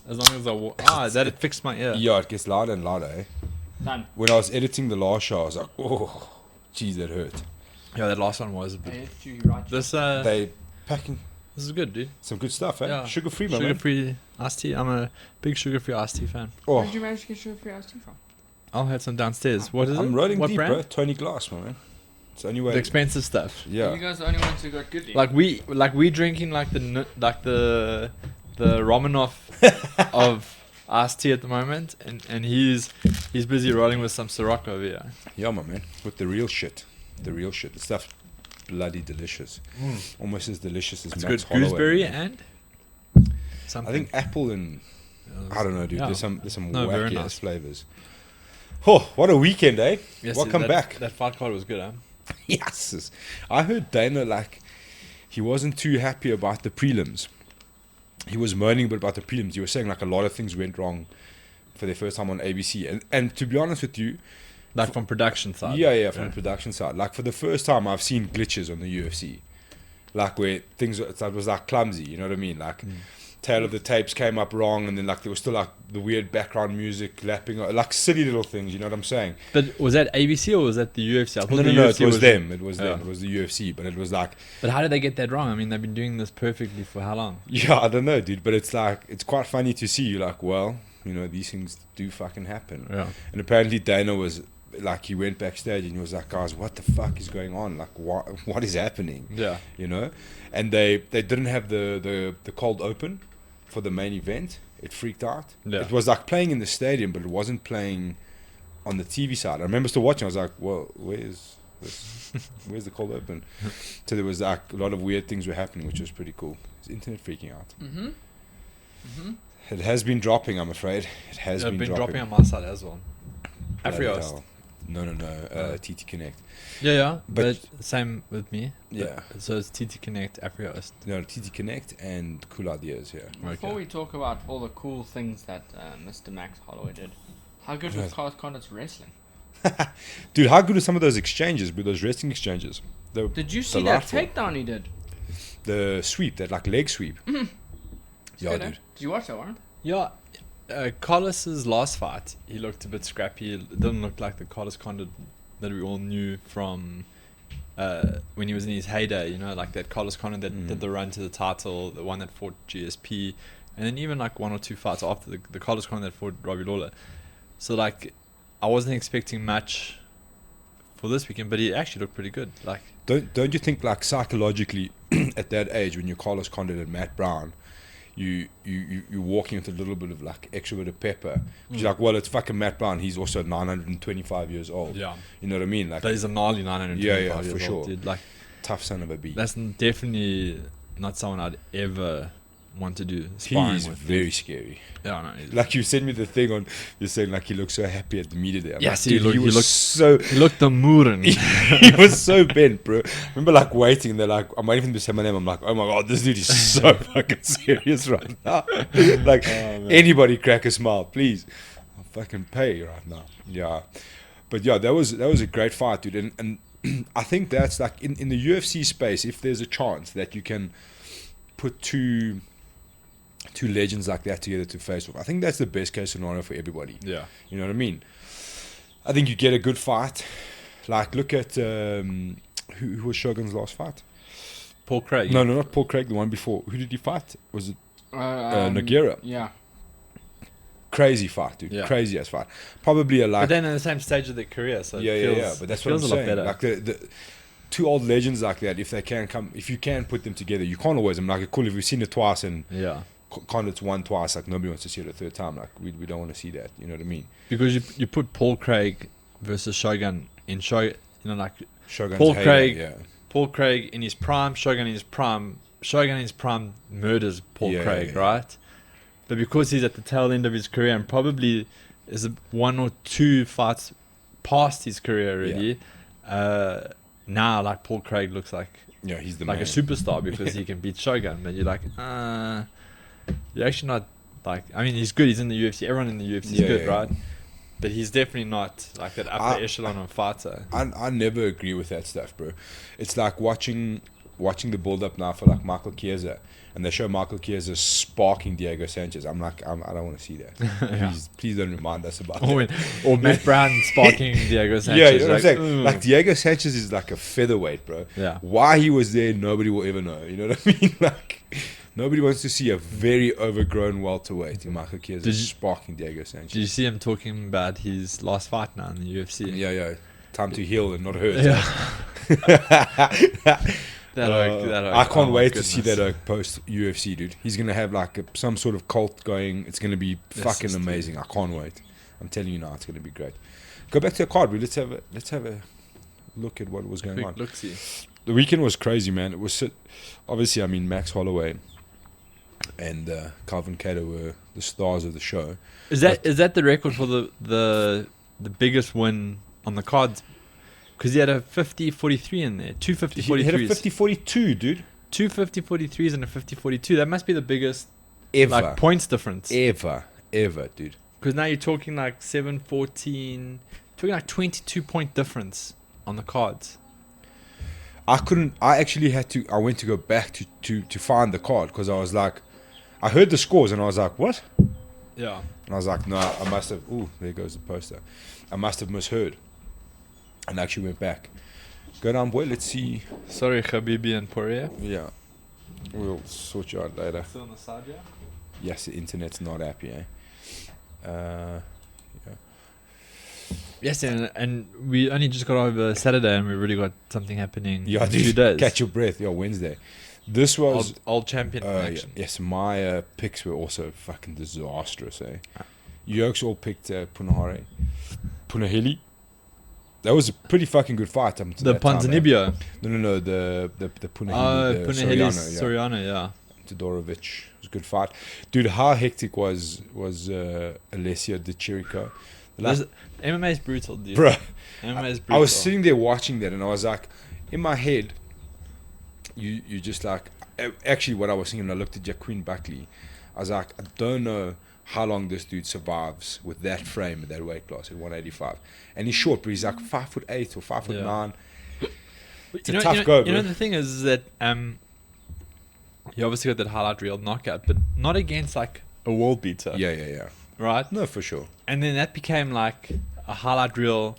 As long as that it fixed my ear. Yeah, it gets louder and louder, eh? Done. When I was editing the last show, I was like, oh, geez, that hurt. Yeah, that last one was a bit. Hey, it's you, right? This They packing is good, dude. some good stuff, eh? Yeah. Sugar-free, man. Sugar-free iced tea. I'm a big sugar-free iced tea fan. Oh, Where did you manage to get sugar-free iced tea from? I'll have some downstairs. What is it? I'm rolling What deep, brand? bro. Tony Glass, my man. It's the only way. The expensive stuff. Yeah. You guys are the only ones who got good. Like we drinking like the Romanov of iced tea at the moment, and he's busy rolling with some Sirocco over here. Yeah, my man. With the real shit. The real shit. The stuff's bloody delicious. Almost as delicious as It's Max good. Holloway. Gooseberry and something. I think apple and I don't know, dude. Yeah. There's some No, very wacky ass nice. flavors. Oh, what a weekend, eh? Yes, Welcome that, back. That fight card was good, huh? Yes. I heard Dana he wasn't too happy about the prelims. He was moaning a bit about the prelims. He was saying a lot of things went wrong for their first time on ABC. And to be honest with you, Like from production side. yeah, from the production side. For the first time, I've seen glitches on the UFC. Where things it was clumsy, you know what I mean? Tail of the tapes came up wrong, and then there was still the weird background music lapping, silly little things, you know what I'm saying? But was that ABC or was that the UFC? I thought No, the it UFC was them. It was Yeah. them. It was the UFC, but it was But how did they get that wrong? I mean, they've been doing this perfectly for how long? yeah, I don't know, dude, but it's it's quite funny to see you well, these things do fucking happen. Yeah. And apparently Dana was he went backstage and he was like, guys, what the fuck is going on? What is happening? Yeah. And they didn't have the cold open for the main event. It freaked out. Yeah. It was playing in the stadium, but it wasn't playing on the TV side. I remember still watching. I was like, well, where's the cold open? So there was a lot of weird things were happening, which was pretty cool. Is internet freaking out? It has been dropping, I'm afraid. It has They've been been dropping dropping on my side as well. Bloody Afrihost. hell. No. TT Connect. Yeah. But- But same with me. Yeah. So it's TT Connect, Afrihost. No, TT Connect and Cool Ideas, yeah. Before we talk about all the cool things that Mr. Max Holloway did, how good was Carlos Condit's wrestling? Dude, how good are some of those exchanges, with those wrestling exchanges? Did you see that delightful. takedown he did? The sweep, that leg sweep. It's Yeah, good, eh? dude. Did you watch that one? Yeah. Carlos's last fight, he looked a bit scrappy. It didn't look like the Carlos Condit that we all knew from when he was in his heyday, like that Carlos Condit that did the run to the title, the one that fought GSP, and then even one or two fights after the Carlos Condit that fought Robbie Lawler. So I wasn't expecting much for this weekend, but he actually looked pretty good. Don't you think psychologically at that age when you're Carlos Condit and Matt Brown, you're walking with a little bit of extra bit of pepper. You're well, it's fucking Matt Brown. He's also 925 years old. Yeah. You know what I mean? That is a gnarly 925 years for sure. old, dude. Tough son of a bee. That's definitely not someone I'd ever want to do sparring He's with. very scary. Yeah, no. You sent me the thing on. You're saying he looked so happy at the media there. I'm Yes, dude, he looked so. He looked the moorin. He was so bent, bro. I remember waiting. And they're I'm waiting for him to say my name. I'm like, oh my god, this dude is so fucking serious right now. Anybody crack a smile, please. I'll fucking pay right now. Yeah, but yeah, that was a great fight, dude. And I think that's in the UFC space. If there's a chance that you can put two legends like that together to face off, I think that's the best case scenario for everybody. Yeah. You know what I mean? I think you get a good fight. Look at who was Shogun's last fight? Paul Craig. No, not Paul Craig. The one before. Who did he fight? Was it Nogueira? Yeah. Crazy fight, dude. Yeah. Crazy ass fight. Probably a But then in the same stage of their career, so yeah. it feels, But that's it what I'm feels a lot saying. better. The two old legends like that, if you can put them together, you can't always. I'm cool if we've seen it twice and Yeah. Condit's won twice. Nobody wants to see it a third time. We don't want to see that. You know what I mean? Because you put Paul Craig versus Shogun in Shogun's Paul heyday, Craig. yeah. Paul Craig in his prime, Shogun in his prime. Shogun in his prime murders Paul Yeah, Craig, yeah. right? But because he's at the tail end of his career and probably is one or two fights past his career already, now Paul Craig looks like He's the a man. superstar because he can beat Shogun. But you're you're actually not he's good. He's in the UFC. Everyone in the UFC is good, right? But he's definitely not that upper echelon of fighter. I never agree with that stuff, bro. It's like watching watching the build up now for like Michael Chiesa, and they show Michael Chiesa sparking Diego Sanchez. I'm like, I don't want to see that. Yeah. Please don't remind us about Or, that. or Matt Brown sparking Diego Sanchez. Yeah, you know what I'm like, saying? "Ooh." Like Diego Sanchez is like a featherweight, bro. Yeah. Why he was there, nobody will ever know. You know what I mean? Like, nobody wants to see a very overgrown welterweight in Michael Chiesa Did you- sparking Diego Sanchez. Did you see him talking about his last fight now in the UFC? Yeah. Time to heal and not hurt. Yeah. That I can't oh my wait to see goodness. that post UFC, dude. He's gonna have like some sort of cult going. It's gonna be fucking just amazing. I can't wait. I'm telling you now, it's gonna be great. Go back to the card, bro. Let's have a look at what was going on. Quick look-see. The weekend was crazy, man. It was obviously, I mean, Max Holloway and Calvin Kattar were the stars of the show. Is that the record for the biggest win on the cards? Because he had a 50-43 in there. Two 50-43s. He had a 50-42, dude. Two 50-43s and a 50-42. That must be the biggest Ever. like points difference. Ever, dude. Because now you're talking like 7-14. Talking like 22-point difference on the cards. I went to go back to find the card because I was like, I heard the scores and I was like, what? Yeah. And I was like, no, I must have, ooh, there goes the poster. I must have misheard. And actually went back. Go down, boy, let's see. Sorry, Khabibi and Poirier. Yeah. We'll sort you out later. Still on the side, yeah? Yes, the internet's not happy, eh? Yeah. Yes, and we only just got over Saturday and we really got something happening Yeah, in dude, 2 days. catch your breath. Yeah, Wednesday. This was... Old champion in yeah. action. Yes, my picks were also fucking disastrous, eh? Yokes all picked Punahele. That was a pretty fucking good fight. The that time, eh? Ponzinibbio. No, the Punahele. Oh, the Punahele Soriano, Soriano, yeah. Todorovic. It was a good fight. Dude, how hectic was Alessio Di Chirico? MMA is brutal, dude. Bruh. MMA is brutal. I was sitting there watching that and I was like, in my head, you just like, actually what I was thinking, I looked at Jaquin Buckley, I was like, I don't know how long this dude survives with that frame at that weight class at 185. And he's short, but he's like 5'8" or 5'9". It's a tough go, bro. You know, the thing is that you obviously got that highlight reel knockout, but not against like a world beater. Yeah. Right? No, for sure. And then that became like a highlight reel,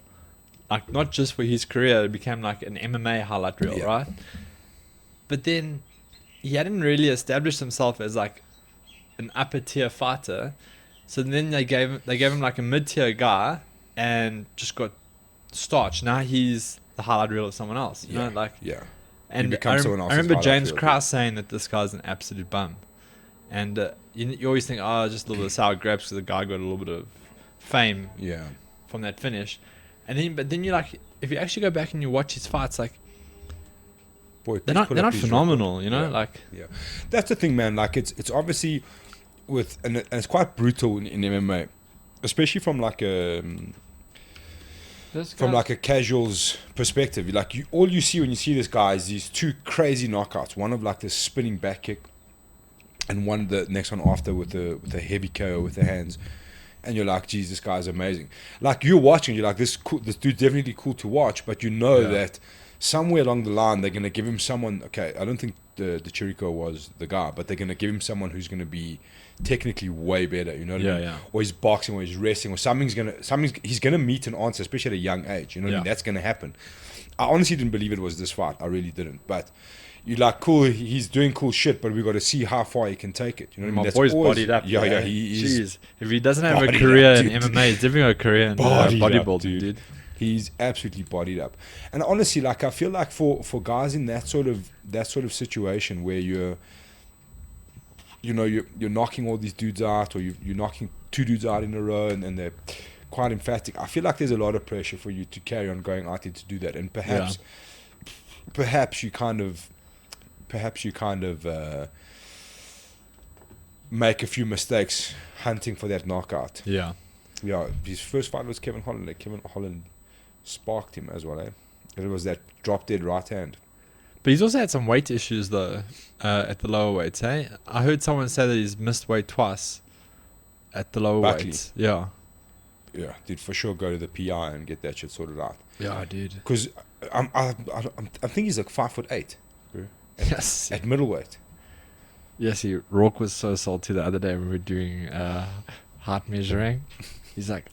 like not just for his career, it became like an MMA highlight reel, Yeah. right? But then he hadn't really established himself as like an upper tier fighter. So then they gave him like a mid tier guy and just got starched. Now he's the highlight reel of someone else. You know, like Yeah. and becomes someone I else's remember highlight James reel. Krause saying that this guy's an absolute bum. And you always think, oh, just a little bit of sour grapes because the guy got a little bit of fame Yeah. from that finish. But then you're like, if you actually go back and you watch his fights, like Boy, they're please put not up his phenomenal, record. you know, Yeah. like Yeah, that's the thing, man. Like it's obviously and it's quite brutal in MMA, especially from like a casual's perspective. Like all you see when you see this guy is these two crazy knockouts. One of like this spinning back kick, and one the next one after with a heavy KO with the hands. And you're like, geez, this guy's amazing. Like you're watching, you're like, this dude's definitely cool to watch. But you know that somewhere along the line they're gonna give him someone. Okay, I don't think the Chirico was the guy, but they're gonna give him someone who's gonna be technically way better. You know what I mean? Yeah. Or he's boxing, or he's wrestling, or he's gonna meet an answer, especially at a young age. You know what I mean? That's gonna happen. I honestly didn't believe it was this fight. I really didn't. But you're like, cool, he's doing cool shit, but we got to see how far he can take it. You know what I mean? my That's boy's always- bodied up. Yeah, he is. Jeez, if he doesn't have a bodied career up, in dude. MMA, he's definitely got a career in Bodied up, bodybuilding, dude. He's absolutely bodied up. And honestly, like I feel like for guys in that sort of situation where you're knocking all these dudes out, or you're knocking two dudes out in a row, and they're quite emphatic. I feel like there's a lot of pressure for you to carry on going out there to do that, and perhaps you kind of make a few mistakes hunting for that knockout. Yeah. Yeah, his first fight was Kevin Holland. Kevin Holland sparked him as well, eh? It was that drop dead right hand. But he's also had some weight issues though, at the lower weights, eh? I heard someone say that he's missed weight twice at the lower Buckley. weights. Yeah. Yeah, dude, for sure go to the PI and get that shit sorted out. Yeah, dude. Because I think he's like 5'8", bro. Yes. at middleweight. Yes, Rourke was so salty the other day when we were doing height measuring. He's like,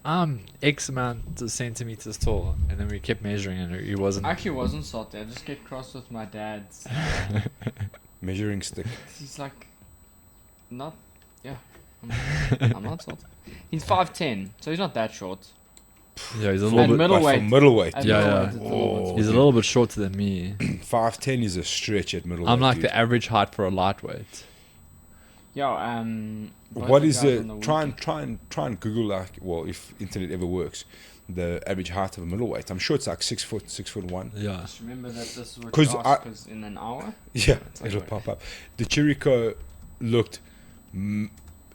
I'm X amount of centimeters tall. And then we kept measuring and he wasn't. I actually wasn't salty. I just get cross with my dad's. Measuring stick. He's like, not, yeah. I'm not salty. He's 5'10", so he's not that short. Yeah, he's a At little bit. middleweight. For middleweight. At Yeah, middleweight, yeah. it's a little bit He's a salty. little bit shorter than me. 5'10" is a stretch at middleweight. I'm like dude. the average height for a lightweight. Yo, both What the is guys the on try and Google, like, well, if internet ever works, the average height of a middleweight. I'm sure it's like 6 foot, 6'1". Yeah. Just remember that this is what 'Cause you I- ask, 'cause in an hour. Yeah, That's how it'll it pop up. The Chirico looked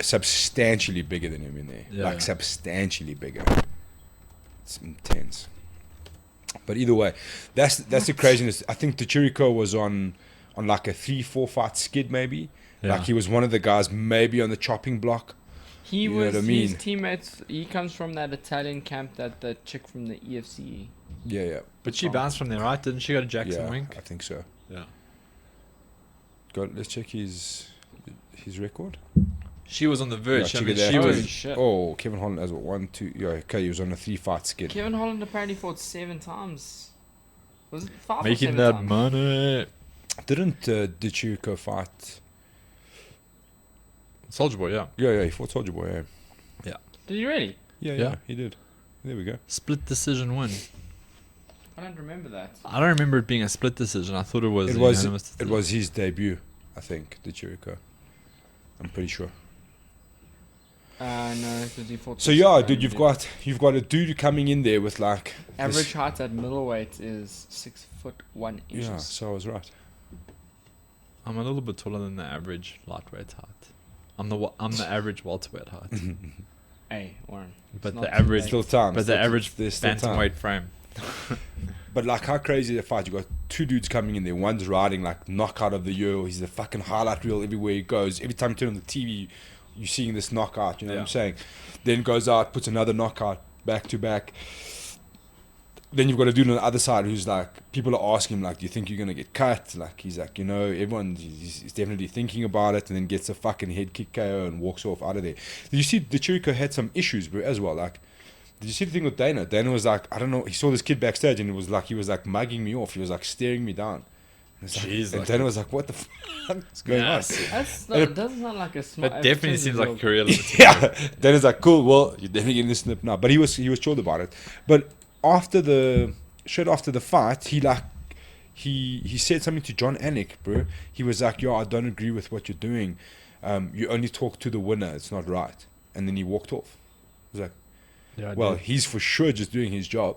substantially bigger than him in there. Yeah, Like yeah. substantially bigger. It's intense. But either way, that's the craziness. I think the Chirico was on like a 3-4 fight skid maybe. Yeah. Like he was one of the guys maybe on the chopping block. He You know was what I mean? his teammates. He comes from that Italian camp that the chick from the EFC. Yeah. But she bounced from there, right? Didn't she go to Jackson Yeah, Wink? I think so. Yeah. Let's check his record. She was on the verge. Yeah, I mean, check it she out. was. Holy shit. Oh, Kevin Holland has what, 1, 2. Yeah, okay, he was on a 3-fight skid. Kevin Holland apparently fought 7 times. Was it 5 or Making 7 that times? Didn't money. Chirico fight? Soldier Boy, yeah. Yeah, he fought Soldier Boy. Yeah. Did he really? Yeah, he did. There we go. Split decision win. I don't remember that. I don't remember it being a split decision. I thought it was. It a was. unanimous It decision. was his debut, I think. The Chirico. I'm pretty sure. No, because he fought. So this yeah, guy dude, and you've got a dude coming in there with like average this- height at middleweight is 6'1". Yeah, so I was right. I'm a little bit taller than the average lightweight height. I'm the average welterweight height. Hey, Warren. it's But not the too average- late. Still time. But the average there's still time. bantamweight frame. But like, how crazy is the fight? You got two dudes coming in there. One's riding like knockout of the year. He's the fucking highlight reel everywhere he goes. Every time you turn on the TV, you're seeing this knockout. You know what I'm Yeah. saying? Then goes out, puts another knockout back to back. Then you've got a dude on the other side who's like, people are asking him like, do you think you're gonna get cut? Like he's like, he's definitely thinking about it, and then gets a fucking head kick KO and walks off out of there. Did you see the Chirico had some issues, bro, as well? Like, did you see the thing with Dana? Dana was like, I don't know, he saw this kid backstage and it was like he was like mugging me off. He was like staring me down. And it's like- Jeez, and like- Dana was like, what the fuck is going on? That's not, it doesn't sound like a smart. That definitely seems like a career limit. Yeah. Dana's like, cool, well, you're definitely getting this snip now. But he was chilled about it. But after the fight, he said something to John Anik, bro. He was like, yo, I don't agree with what you're doing. You only talk to the winner. It's not right. And then he walked off. He was like, Yeah, well, he's for sure just doing his job.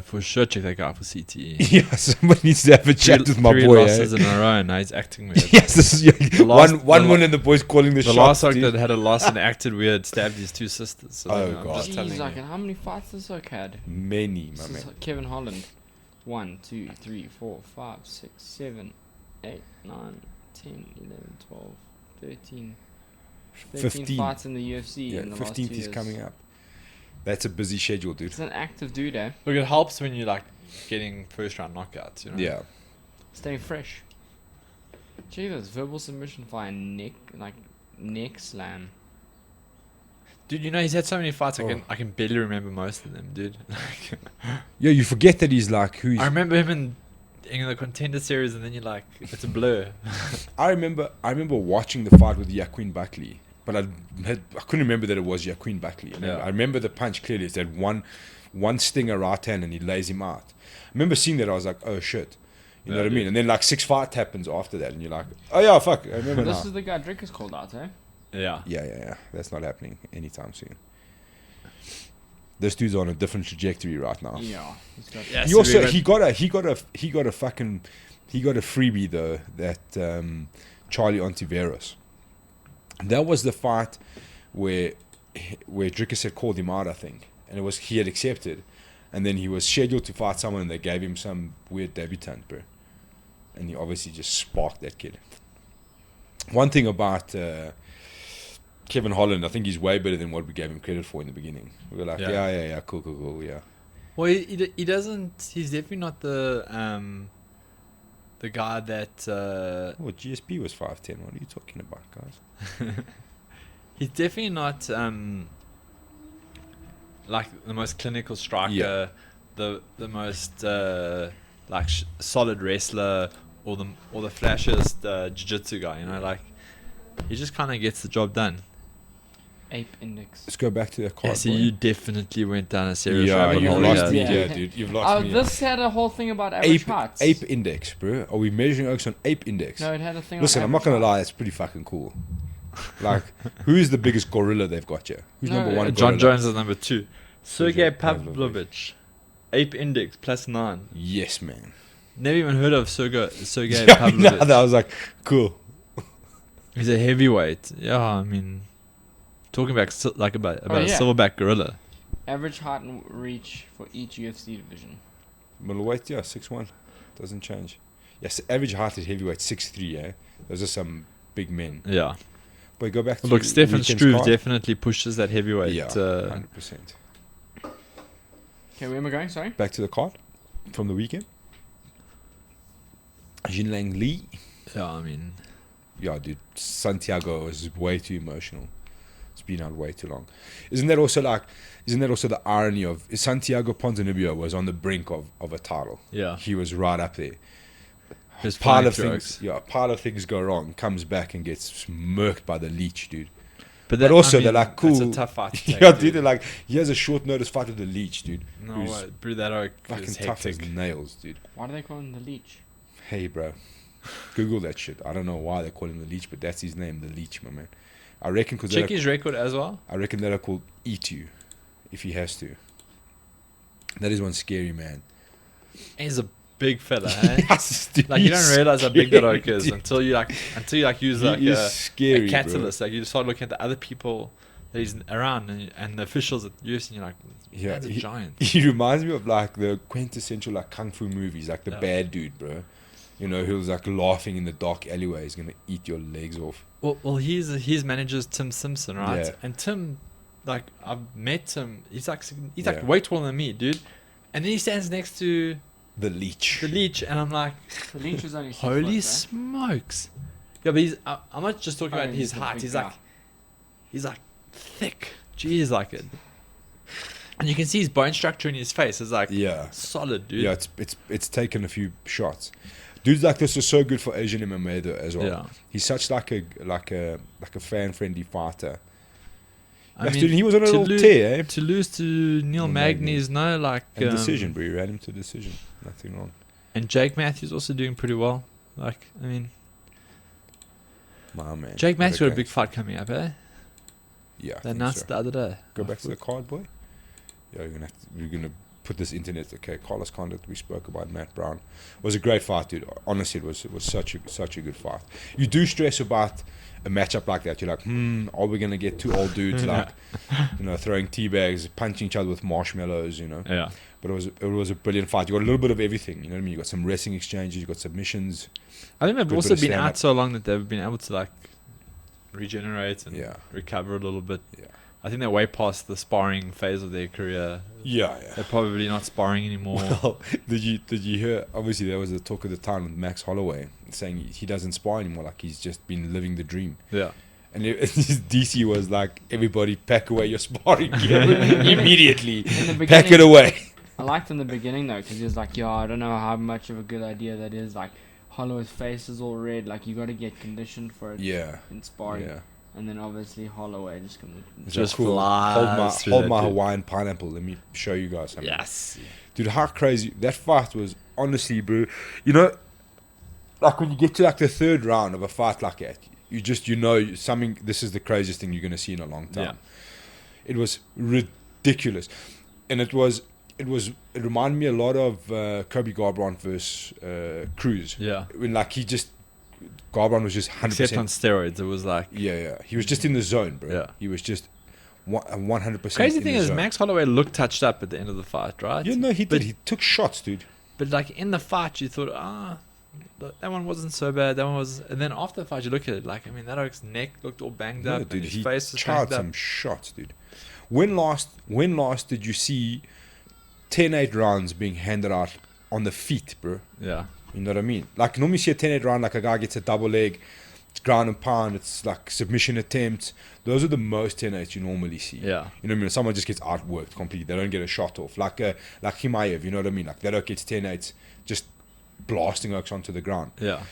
for sure, check that guy for CTE. Yeah, somebody needs to have a chat with my three boy. losses Eh? in a row, and now he's acting weird. Yes, this is last- one the win, and the boys calling the The shots. last one dude. that had a loss and acted weird stabbed his two sisters. So Oh, I'm God. just telling Jeez, like, you. and how many fights has Oak had? Many, my This man. is Kevin Holland. 1, 2, 3, 4, 5, 6, 7, 8, 9, 10, 11, 12, 13. 15. fights in the UFC Yeah, in the last 15th 2 is years. coming up. That's a busy schedule, dude. He's an active dude, eh? Look, it helps when you're like getting first round knockouts. You know? Yeah. Staying fresh. Jesus, verbal submission via neck slam. Dude, you know he's had so many fights. Oh. I can barely remember most of them, dude. Like, Yeah, you forget that he's like who he's. I remember him in the Contender Series, and then you're like, it's a blur. I remember watching the fight with Yaquin Buckley, but I couldn't remember that it was Yaquin Buckley. Yeah. I remember the punch clearly. It's that one stinger right hand, and he lays him out. I remember seeing that. I was like, oh shit. You know Yeah, what I dude. mean? And then like 6 fights happens after that, and you're like, oh yeah, fuck. I remember This now. is the guy Drinkers called out, eh? Yeah. Yeah. That's not happening anytime soon. This dude's on a different trajectory right now. Yeah. He's got Yeah, He so also we went- he got a freebie though, that Charlie Ontiveros. That was the fight where Drickus had called him out, I think, and he had accepted, and then he was scheduled to fight someone, and they gave him some weird debutant, bro, and he obviously just sparked that kid. One thing about Kevin Holland, I think he's way better than what we gave him credit for in the beginning. We were like, yeah, cool, yeah. Well, he doesn't. He's definitely not the the guy that GSP was 5'10". What are you talking about, guys? he's definitely not like the most clinical striker, Yeah. the most like solid wrestler, or the flashiest jiu-jitsu guy. You know, like he just kind of gets the job done. Ape Index. Let's go back to the card. Yeah, so boy. you definitely went down a serious Yeah, rabbit you've hole. lost me. Yeah. Yeah, dude, you've lost me. This had a whole thing about average heights. Ape index, bro. Are we measuring oaks on ape index? No, it had a thing. Listen, on I'm not gonna average lie, it's pretty fucking cool. Like, who is the biggest gorilla they've got here? Who's No, number one? John gorilla? Jones is number 2. Sergey Sergey Pavlovich, Ape Index +9. Yes, man. Never even heard of Sergey Yeah, Pavlovich. I was like, cool. He's a heavyweight. Yeah, I mean, talking about about Oh, a yeah. silverback gorilla. height. Average height and reach for each UFC division. Middleweight, yeah, 6'1". Doesn't change. Yes, average height at heavyweight 6'3". Eh, those are some big men. Yeah. But go back to Look, Stefan weekend's Struve card. definitely pushes that heavyweight. Yeah, 100%. Okay, where am I going? Sorry. Back to the card from the weekend. Jinlang Li. Yeah, I mean, Yeah, dude, Santiago is way too emotional. It's been out way too long. Isn't that also the irony of Santiago Ponzinibbio was on the brink of a title. yeah. He was right up there. His Pile of flying things, strokes. yeah, a pile of things go wrong. Comes back and gets murked by the leech, dude. But also, they're like, That's cool. a tough fight to take. Yeah, dude, they're like, he has a short notice fight with the leech, dude. No who's way. Brew that oak Fucking is tough as hectic. nails, dude. Why do they call him the leech? Hey, bro. Google that shit. I don't know why they call him the leech, but that's his name, the leech, my man. I reckon because Check his record as well. I reckon that'll call eat you if he has to. That is one scary man. He's a big fella, hey? Yes, dude, Like you don't he's realize how big that oak scary, is dude. until you use He like is a scary, catalyst. Like you start looking at the other people that he's around and the officials at UFC, and you're like, Yeah, that's a giant. He reminds me of like the quintessential like kung fu movies, like the Yeah. bad dude, bro. You know, who's like laughing in the dark alleyway. He's gonna eat your legs off. Well, his manager's Tim Simpson, right? Yeah. And Tim, like I've met Tim. He's like Yeah. way taller than me, dude. And then he stands next to The leech. the leech, and I'm like, The leech is only 6 holy foot, smokes! Yeah, but I'm not just talking Oh, about he's his a height. big He's guy. like thick. Jeez, like it. And you can see his bone structure in his face is like Yeah. solid, dude. Yeah, it's taken a few shots. Dudes like this are so good for Asian MMA though, as well. Yeah. He's such like a fan friendly fighter. I Yes, mean, dude, he was on a to little lose- tear, eh? To lose to Neil Neil Magny is no like And decision, bro. You ran him to decision. Nothing wrong. And Jake Matthews also doing pretty well. Like, I mean, My man. Jake Matthews got a Okay. big fight coming up, eh? Yeah. I They think announced so. the other day. Go back to the card, boy. Yeah, we're gonna put this internet. Okay, Carlos Condit. We spoke about Matt Brown. It was a great fight, dude. Honestly, it was such a good fight. You do stress about a matchup like that. You're like, are we gonna get two old dudes like, throwing tea bags, punching each other with marshmallows, Yeah. But it was a brilliant fight. You got a little bit of everything. You know what I mean? You got some wrestling exchanges. You got submissions. I think they've Good also bit of been stand-up. out so long that they've been able to like regenerate and Yeah. recover a little bit. Yeah. I think they're way past the sparring phase of their career. Yeah. They're probably not sparring anymore. Well, did you hear? Obviously, there was a talk of the town with Max Holloway saying he doesn't spar anymore. Like he's just been living the dream. Yeah. And his DC was like, everybody pack away your sparring gear immediately. In the Pack it beginning- away. I liked in the beginning though, because he was like, "Yo, I don't know how much of a good idea that is. Like, Holloway's face is all red. Like, you got to get conditioned for it Yeah. in sparring." Yeah. And then obviously Holloway just comes. It's Just like, flies through hold that my dude. Hawaiian pineapple. Let me show you guys something. Yes. Dude, how crazy. That fight was, honestly, bro. You know, like when you get to like the third round of a fight like that, something, this is the craziest thing you're going to see in a long time. Yeah. It was ridiculous. And it reminded me a lot of Kobe Garbrandt versus Cruz. Yeah. When like Garbrandt was just 100%. Except on steroids, it was like Yeah. He was just in the zone, bro. Yeah. He was just 100%. crazy in thing the is zone. Max Holloway looked touched up at the end of the fight, right? Yeah, no, he But- did. He took shots, dude. But like in the fight, you thought, that one wasn't so bad. That one was, and then after the fight, you look at it like, I mean, that oak's neck looked all banged No, up, dude, and his he face was charred banged up. some shots, dude. When last did you see 10-8 rounds being handed out on the feet, bro? Yeah, You know what I mean? Like normally you see a 10-8 round, like a guy gets a double leg, it's ground and pound, it's like submission attempts. Those are the most 10-8s you normally see. Yeah. You know what I mean? Someone just gets outworked completely. They don't get a shot off. Like Himaev, you know what I mean? Like that gets 10-8s just blasting Oaks onto the ground. Yeah.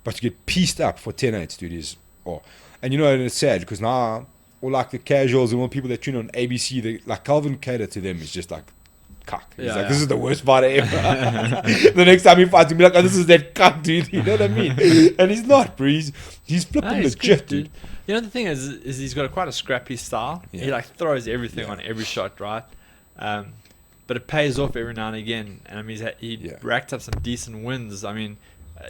But to get pieced up for 10-8s, dude, is... Oh. And you know, and it's sad because now, all like the casuals and all the people that tune on ABC, like Calvin Kattar to them is just like cuck. He's Yeah, like, yeah. this is the worst fighter ever. The next time he fights, he'll be like, oh, this is that cuck, dude. You know what I mean? And he's not, bro. He's flipping No, he's legit, good, dude. You know, the thing is he's got quite a scrappy style. Yeah. He like throws everything Yeah. on every shot, right? But it pays off every now and again. And I mean, he Yeah. racked up some decent wins. I mean,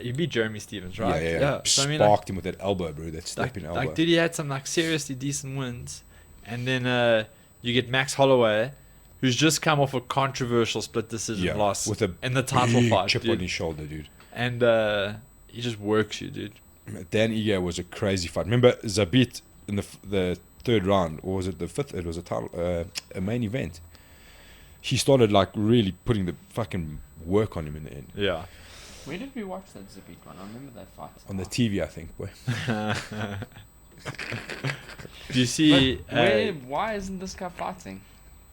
he beat Jeremy Stevens, right? Yeah. So I mean, Sparked him with that elbow, bro. That like, stepping elbow. like, dude, he had some like seriously decent wins. And then you get Max Holloway, who's just come off a controversial split decision loss with a in the title big fight, chip dude. on his shoulder, dude. And he just works you, dude. Dan Ige was a crazy fight. Remember Zabit in the third round, or was it the fifth? It was a title, a main event. He started like really putting the fucking work on him in the end. Yeah. Where did we watch that Zippy one? I remember that fight. On the TV, I think, boy. Do you see? Why isn't this guy fighting?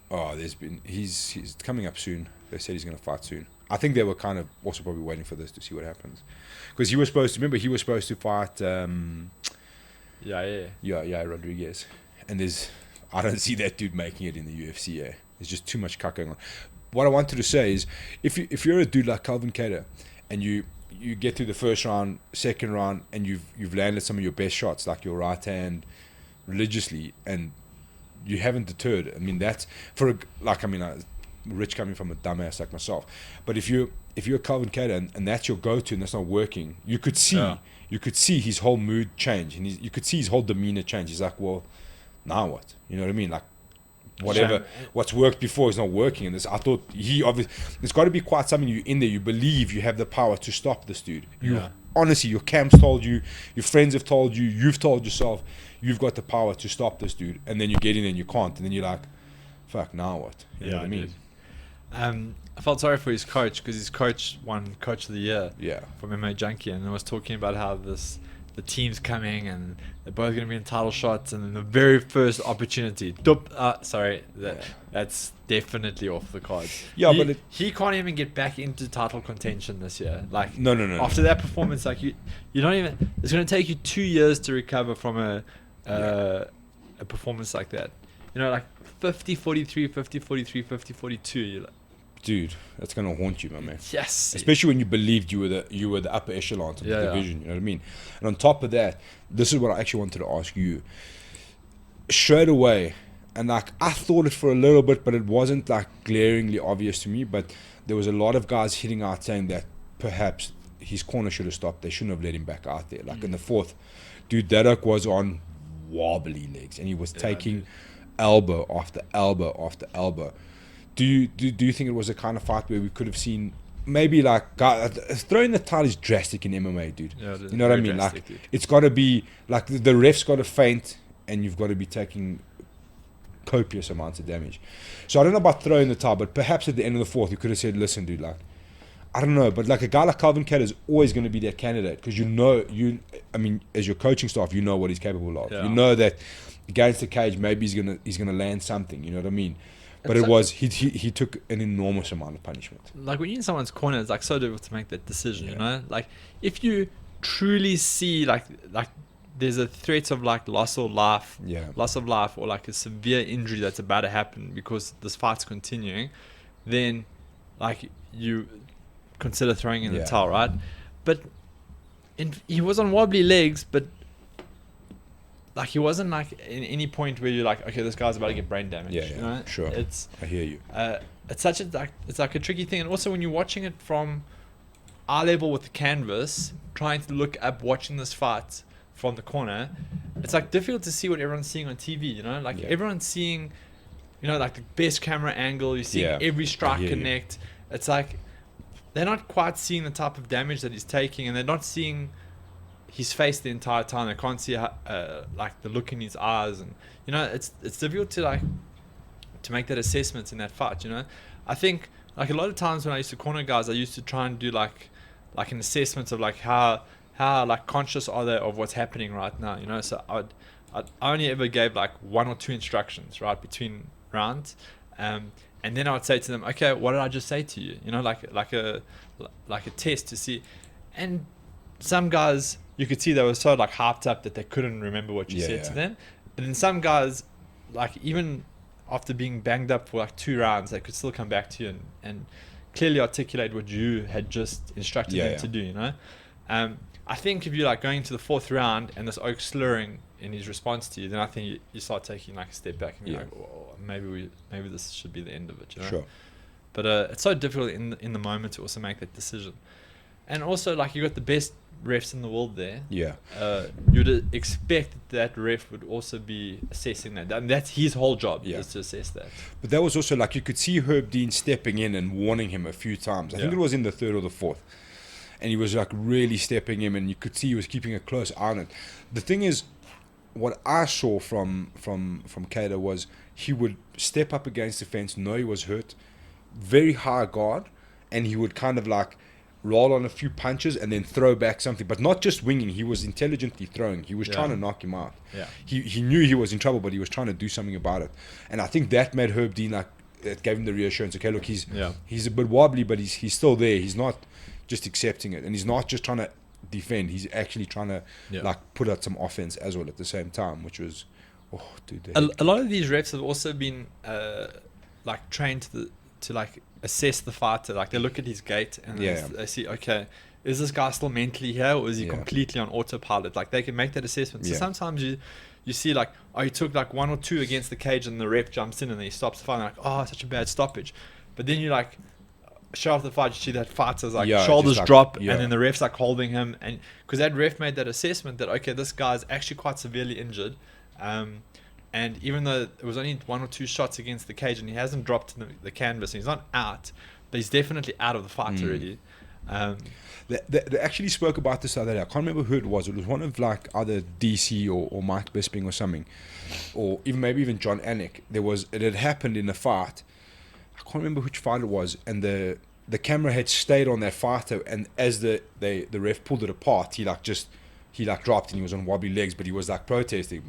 Oh, he's coming up soon. They said he's going to fight soon. I think they were kind of also probably waiting for this to see what happens, because he was supposed to fight. Yeah. Rodriguez, and I don't see that dude making it in the UFC. There's just too much cuck going on. What I wanted to say is, if you're a dude like Calvin Kattar, and you get through the first round, second round, and you've landed some of your best shots, like your right hand, religiously, and you haven't deterred. I mean, that's Rich coming from a dumbass like myself, but if you're Calvin Kattar and that's your go-to and that's not working, you could see his whole mood change, and you could see his whole demeanor change. He's like, well, now what? You know what I mean? Like, whatever, what's worked before is not working. And I thought there's got to be quite something you in there. You believe you have the power to stop this dude. Honestly, your camps told you, your friends have told you, you've told yourself, you've got the power to stop this dude, and then you get in and you can't, and then you're like, fuck, now what? You know what I mean? I felt sorry for his coach, because his coach won Coach of the Year from MMA Junkie, and I was talking about how the team's coming and they're both going to be in title shots, and then the very first opportunity, that's definitely off the cards. Yeah, but but he can't even get back into title contention this year. Like, no. After that performance, like you don't even. It's going to take you 2 years to recover from a performance like that. You know, like 50-43, 50-43, 50-42. You're like, dude, that's gonna haunt you, my man. yes. Especially when you believed you were the upper echelon of the division. You know what I mean? And on top of that, this is what I actually wanted to ask you. Straight away, and like I thought it for a little bit, but it wasn't like glaringly obvious to me. But there was a lot of guys hitting out saying that perhaps his corner should have stopped. They shouldn't have let him back out there. Like in the fourth, dude, Derek was on wobbly legs, and he was taking elbow after elbow after elbow. Do you think it was a kind of fight where we could have seen maybe like throwing the title is drastic in MMA, dude? Yeah, you know what I mean? drastic, Like dude. it's got to be like the ref's got to faint, and you've got to be taking copious amounts of damage. So I don't know about throwing the title, but perhaps at the end of the fourth, you could have said, "Listen, dude, like I don't know, but like a guy like Calvin Kattar is always going to be that candidate because I mean, as your coaching staff, you know what he's capable of. Yeah. You know that against the cage, maybe he's gonna land something. You know what I mean? But he took an enormous amount of punishment. Like when you're in someone's corner, it's like so difficult to make that decision. You know, like if you truly see like there's a threat of like loss of life, or like a severe injury that's about to happen because this fight's continuing, then like you consider throwing in the towel, right? But he was on wobbly legs, but like he wasn't like in any point where you're like, okay, this guy's about to get brain damage. Yeah, you know? Sure. I hear you. It's such a tricky thing, and also when you're watching it from eye level with the canvas, trying to look up, watching this fight from the corner, it's like difficult to see what everyone's seeing on TV. You know, like everyone's seeing, you know, like the best camera angle. You're seeing every strike connect. It's like they're not quite seeing the type of damage that he's taking, and they're not seeing his face the entire time. They can't see like the look in his eyes, and you know, it's difficult to make that assessment in that fight. You know, I think like a lot of times when I used to corner guys, I used to try and do like like an assessment of like how like conscious are they of what's happening right now, you know. So I only ever gave like 1 or 2 instructions right between rounds, and then I would say to them, okay, what did I just say to you, you know, like a test to see. And some guys, you could see they were so like hyped up that they couldn't remember what you said to them. And then some guys, like even after being banged up for like 2 rounds, they could still come back to you and clearly articulate what you had just instructed them to do, you know. I think if you're like going to the 4th round and this oak slurring in his response to you, then I think you start taking like a step back and you're like, well, maybe this should be the end of it, you know. Sure. But it's so difficult in the moment to also make that decision. And also, like, you got the best refs in the world there. Yeah. You'd expect that ref would also be assessing that. And that's his whole job, is to assess that. But that was also like, you could see Herb Dean stepping in and warning him a few times. I think it was in the 3rd or the 4th. And he was like really stepping him, and you could see he was keeping a close eye on it. The thing is, what I saw from Cater was he would step up against the fence, know he was hurt, very high guard, and he would kind of like roll on a few punches and then throw back something, but not just winging. He was intelligently throwing. He was trying to knock him out. He knew he was in trouble, but he was trying to do something about it. And I think that made Herb Dean like, it gave him the reassurance. Okay, look, he's a bit wobbly, but he's still there. He's not just accepting it, and he's not just trying to defend. He's actually trying to like put out some offense as well at the same time, which was, a lot of these refs have also been like trained to like assess the fighter. Like they look at his gait and they see, okay, is this guy still mentally here, or is he completely on autopilot? Like they can make that assessment. So sometimes you see like, oh, he took like 1 or 2 against the cage and the ref jumps in and then he stops the fight, and like, oh, such a bad stoppage. But then you like show off the fight, you see that fighter's like shoulders like, drop, and then the ref's like holding him, and because that ref made that assessment that, okay, this guy's actually quite severely injured, and even though it was only 1 or 2 shots against the cage and he hasn't dropped the canvas and he's not out, but he's definitely out of the fight already. They actually spoke about this the other day. I can't remember who it was. It was one of like either DC or Mike Bisping or something, or even John Anik. It had happened in a fight. I can't remember which fight it was, and the camera had stayed on that fighter, and as the ref pulled it apart, he dropped and he was on wobbly legs, but he was like protesting.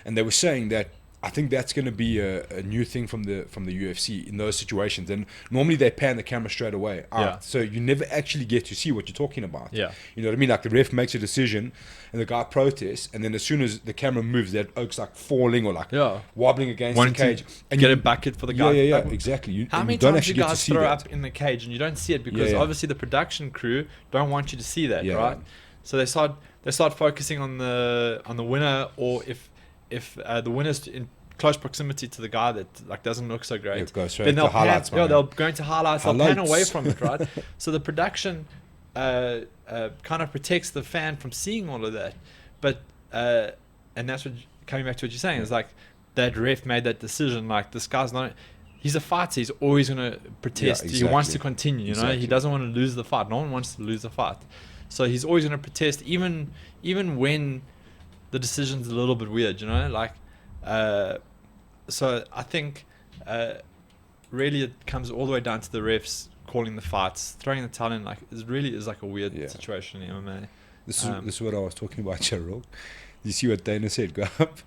And they were saying that I think that's going to be a new thing from the UFC in those situations. And normally they pan the camera straight away out, so you never actually get to see what you're talking about. You know what I mean? Like the ref makes a decision, and the guy protests, and then as soon as the camera moves, that oak's like falling or like wobbling against the cage, and get a bucket for the guy. Exactly. How many times do you guys throw up in the cage and you don't see it because obviously the production crew don't want you to see that, right? So they start focusing on the winner, or if the winner's in close proximity to the guy that like doesn't look so great, then they'll they'll go into highlights. They'll pan away from it, right? So the production kind of protects the fan from seeing all of that. But and that's what, coming back to what you're saying, is like that ref made that decision. Like this guy's not. He's a fighter. He's always going to protest. He wants to continue. You know, he doesn't want to lose the fight. No one wants to lose the fight. So he's always going to protest, even when the decision's a little bit weird, you know, like, so I think, really it comes all the way down to the refs calling the fights, throwing the towel in, like, it really is like a weird situation in MMA. This is what I was talking about, Cheryl. You see what Dana said, go up?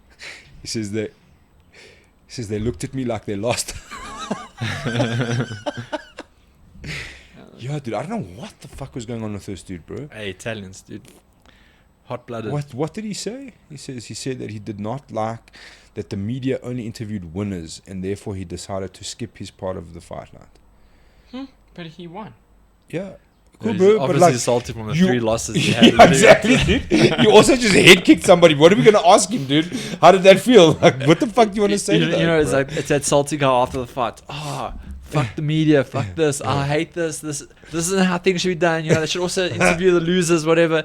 He says they looked at me like they lost. Yeah, dude, I don't know what the fuck was going on with this dude, bro. Hey, Italians, dude. Hot-blooded. What did he say? He said that he did not like that the media only interviewed winners, and therefore he decided to skip his part of the fight night. But he won. Yeah. Cool, bro, obviously but like, salty from the 3 losses he had. Exactly, dude. You also just head kicked somebody. What are we gonna ask him, dude? How did that feel? Like, what the fuck do you want to say? You know, it's like it's that salty guy after the fight. Fuck the media, fuck this, I hate this isn't how things should be done, you know, they should also interview the losers, whatever.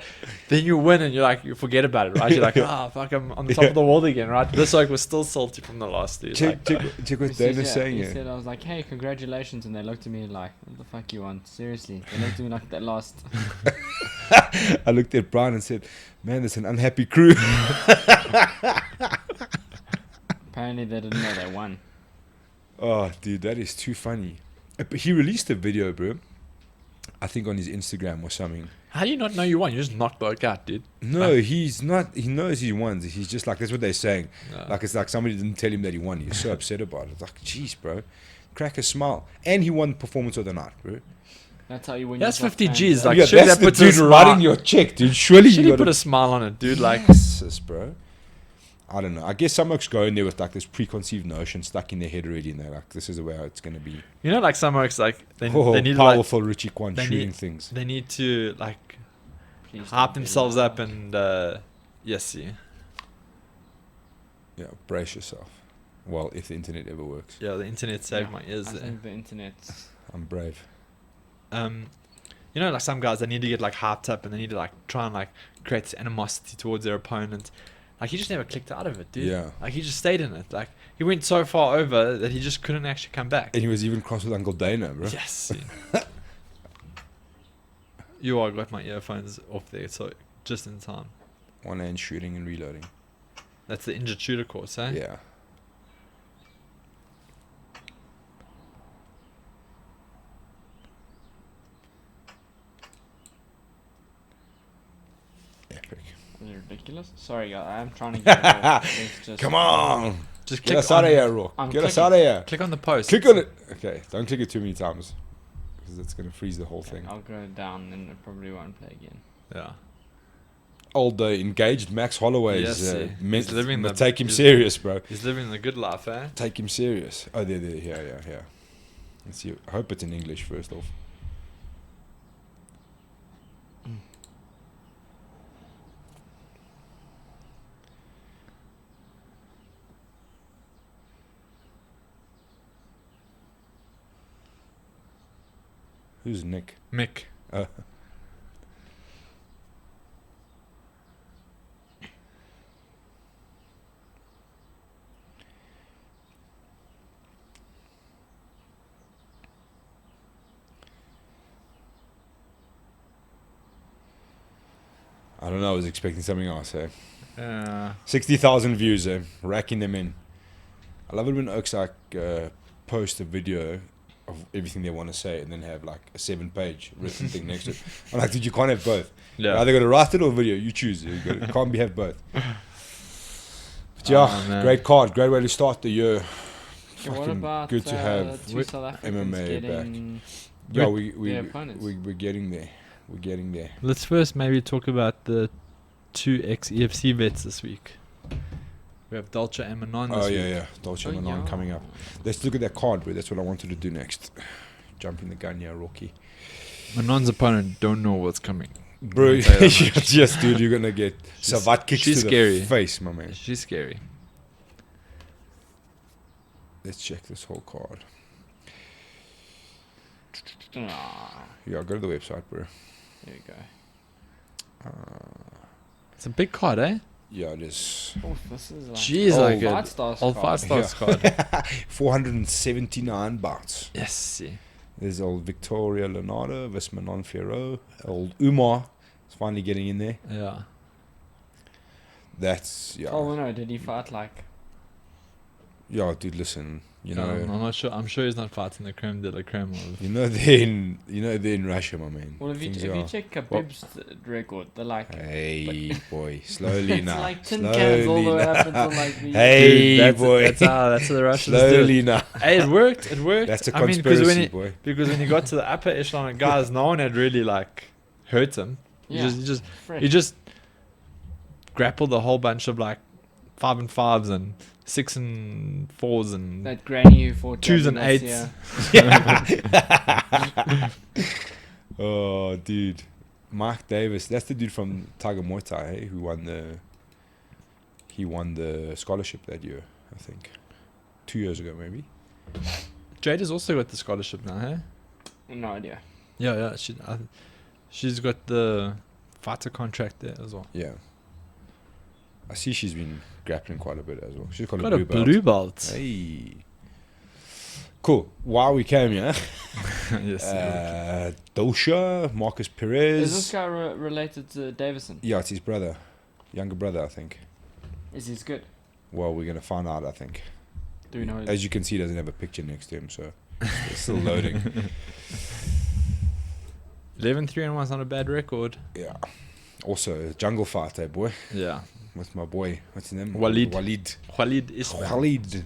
Then you win and you're like, you forget about it, right? You're like, fuck, I'm on the top of the world again, right? This like was still salty from the last dude. Check what Dana's saying. He said, I was like, hey, congratulations, and they looked at me like, what the fuck you want? Seriously, they looked at me like they lost. I looked at Brian and said, man, that's an unhappy crew. Apparently they didn't know they won. Oh, dude, that is too funny. But he released a video, bro, I think on his Instagram or something. How do you not know you won? You just knocked the guy out, dude. No, he's not. He knows he won. He's just like, that's what they're saying. No. Like, it's like somebody didn't tell him that he won. He's so upset about it. It's like, jeez, bro. Crack a smile. And he won Performance of the Night, bro. That's how you win. That's yourself 50 fans, G's. eh? Like, Yeah, surely that's that the puts a dude smile- writing your check, dude. Surely Should you he put got a smile on it, dude? Like, Jesus, bro. I don't know. I guess some oaks go in there with like this preconceived notion stuck in their head already, and they're like, this is the way it's going to be. you know, like some oaks, like they need powerful Richie Kwan they shooting need- things. they need to like Please don't hype be themselves loud. up and yes, see. Yeah, brace yourself. Well, if the internet ever works. Yeah, the internet saved Yeah, my ears I there. think the internet. I'm brave. You know, like some guys, they need to get like hyped up and they need to like try and like create this animosity towards their opponent. Like he just never clicked out of it, dude. Yeah. Like he just stayed in it. Like he went so far over that he just couldn't actually come back. And he was even cross with Uncle Dana, bro. Yes. See. You all got my earphones off there, so just in time. One hand shooting and reloading. That's the injured shooter course, eh? Yeah. Epic. Is it ridiculous? Sorry, I'm trying to get it off. It's just, Come on! Just Get click us out of on, here, Rook. I'm Get us clicking. out of here. click on the post. Click on it. Okay, don't click it too many times. Because it's going to freeze the whole thing. I'll go down and it probably won't play again. Yeah. Old engaged Max Holloway Yes, is yeah. meant He's living to the- take him he's- serious, bro. He's living the good life, eh? Take him serious. Oh, there, yeah. Let's see. I hope it's in English first off. Who's Nick? Mick. I don't know. I was expecting something else. Eh? Yeah. 60,000 views. Racking them in. I love it when Oaks like post a video of everything they want to say and then have like a 7-page written thing next to it. I'm like, dude, you can't have both. You're Yeah. either got to write it or video. You choose. You can't have both. But yeah, Oh, man. great card. Great way to start the year. Okay, what Fucking about good to have two South Africans MMA getting Yeah, their opponents? we're getting there. We're getting there. Let's first maybe talk about the 2 ex-EFC vets this week. We have Dolce and Manon this Oh week. yeah. Dolce and Manon coming up. Let's look at that card, bro. That's what I wanted to do next. Jumping the gun here, Rocky. Manon's opponent don't know what's coming. Bro, Don't say that much. yes, dude, you're gonna get She's- Savat kicks she's to scary. the face, my man. She's scary. Let's check this whole card. Ah, Yeah, go to the website, bro. there we go. It's a big card, eh? Yeah, it is. Oh, this is like Jeez, old like Fight a Stars old card. 5 stars card. 479 bahts. Yes. See. There's old Victoria Leonardo, Vismanon Ferro, old Umar is finally getting in there. Yeah. That's yeah. Oh no, did he fight like? Yeah, dude, listen. You know, I'm not sure. I'm sure he's not fighting the creme de la creme of. they're in Russia, my man. Well, if you Things if you are- check Khabib's record, they're like Hey, boy, slowly it's now. like tin cans all the way up until like the. Hey, Dude, boy. That's how the Russians do it. Slowly now. Hey, it worked. It worked. That's a I mean, conspiracy, boy. because when he got to the upper echelon of guys, no one had really like hurt him. Yeah, He just grappled a whole bunch of like 5 and 5s and 6 and 4s and that granny who fought 2s and Gavin 8s. Oh, dude. Mark Davis. That's the dude from Tiger Muay Thai, hey, who won the scholarship that year, I think. 2 years ago, maybe. Jade has also got the scholarship now, hey? No idea. Yeah. She's got the fighter contract there as well. Yeah. I see she's been grappling quite a bit as well. She's got, Got a a blue belt. blue belt. Hey. Cool. While we came here, Yes. Dosha, Marcus Perez. Is this guy related to Davison? Yeah, it's his brother. Younger brother, I think. Is he good? Well, we're going to find out, I think. Do we know? As you can see, he doesn't have a picture next to him, so it's still loading. 11-3-1 is not a bad record. Yeah. Also, jungle fight, boy. Yeah. With my boy. What's his name? Walid. Walid Ismail. Walid.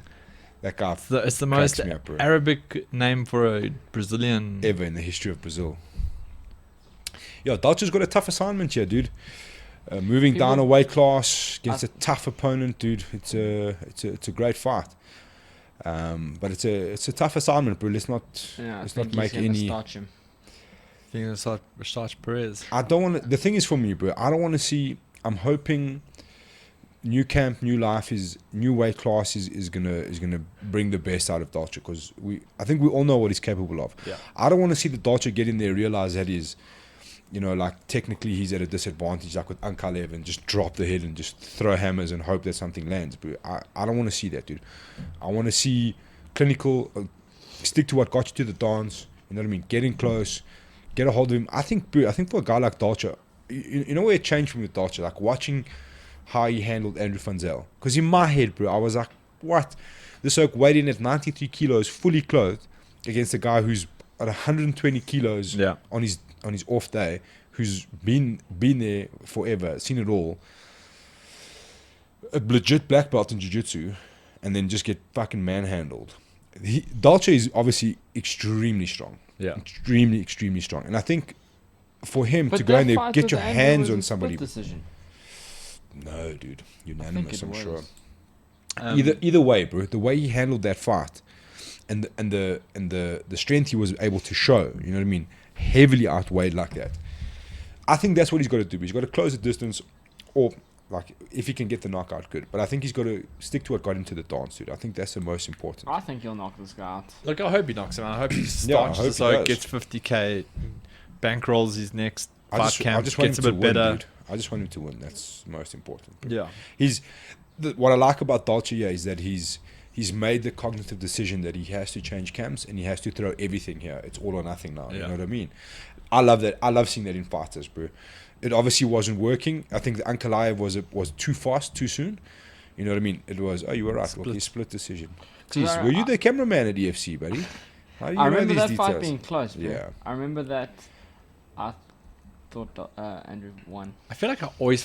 That guy. It's the most up, Arabic name for a Brazilian ever in the history of Brazil. Yeah, Dalcha's got a tough assignment here, dude. Moving down a weight class against a tough opponent, dude. It's a great fight. But it's a tough assignment, bro. Let's not make any. Think it's like Rashad Perez. I don't want to. The thing is for me, bro. I don't want to see. I'm hoping new camp, new life is new weight class is gonna bring the best out of Dalcha, because I think we all know what he's capable of. Yeah. I don't want to see the Dalcha get in there, realize that he's, like technically he's at a disadvantage, like with Ankalev, and just drop the head and just throw hammers and hope that something lands. But I don't want to see that, dude. I want to see clinical, stick to what got you to the dance. You know what I mean? Get in close, get a hold of him. I think for a guy like Dalcha, you know where it changed from with Dalcha, like watching how he handled Andrew Funzel. Because in my head, bro, I was like, what? This oak weighed in at 93 kilos, fully clothed, against a guy who's at 120 kilos on his off day, who's been there forever, seen it all, a legit black belt in jiu-jitsu, and then just get fucking manhandled. Dalcha is obviously extremely strong. Yeah. Extremely, extremely strong. And I think for him to go in there, get your hands on somebody. Decision. No, dude. Unanimous, I'm sure. Either way, bro, the way he handled that fight and the strength he was able to show, you know what I mean? Heavily outweighed like that. I think that's what he's got to do. He's got to close the distance, or like if he can get the knockout, good. But I think he's got to stick to what got him to the dance, dude. I think that's the most important. I think he'll knock this guy out. Look, I hope he knocks him out. I hope he starts gets 50k, bankrolls his next fight camp, gets a bit better. Dude. I just want him to win. That's most important. Yeah. What I like about Dalcha here is that he's made the cognitive decision that he has to change camps and he has to throw everything here. It's all or nothing now. You know what I mean? I love that. I love seeing that in fighters, bro. It obviously wasn't working. I think the Ankalaev was too fast, too soon. You know what I mean? It was, you were right. Well, split decision. Jeez, were you the cameraman at EFC, buddy? How do you I know remember these that details? fight being close, bro. Yeah. I remember that. I thought Andrew won. I feel like I always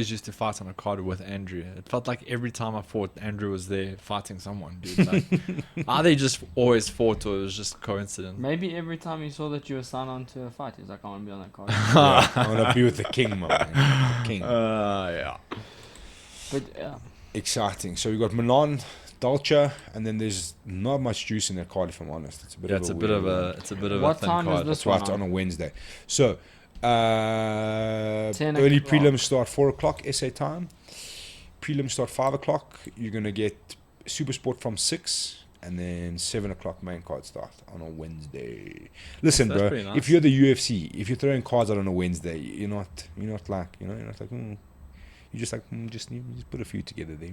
used to fight on a card with Andrew. It felt like every time I fought, Andrew was there fighting someone, dude. Like, are they just always fought, or it was just coincidence? Maybe every time he saw that you were signed on to a fight, he was like, I want to be on that card. Yeah, I want to be with the king, man. The king. Yeah. But exciting. So we got Manon, Dalcha, and then there's not much juice in that card, if I'm honest. It's a bit of a what thin time card. is this That's why one it's on a Wednesday. So 10 early o'clock. prelims start 4 o'clock SA time. Prelims start 5 o'clock. You're gonna get Super Sport from 6, and then 7 o'clock main card start on a Wednesday. Listen, That's bro, pretty nice. if you're the UFC, if you're throwing cards out on a Wednesday, you're not like, you're just like, you just put a few together there.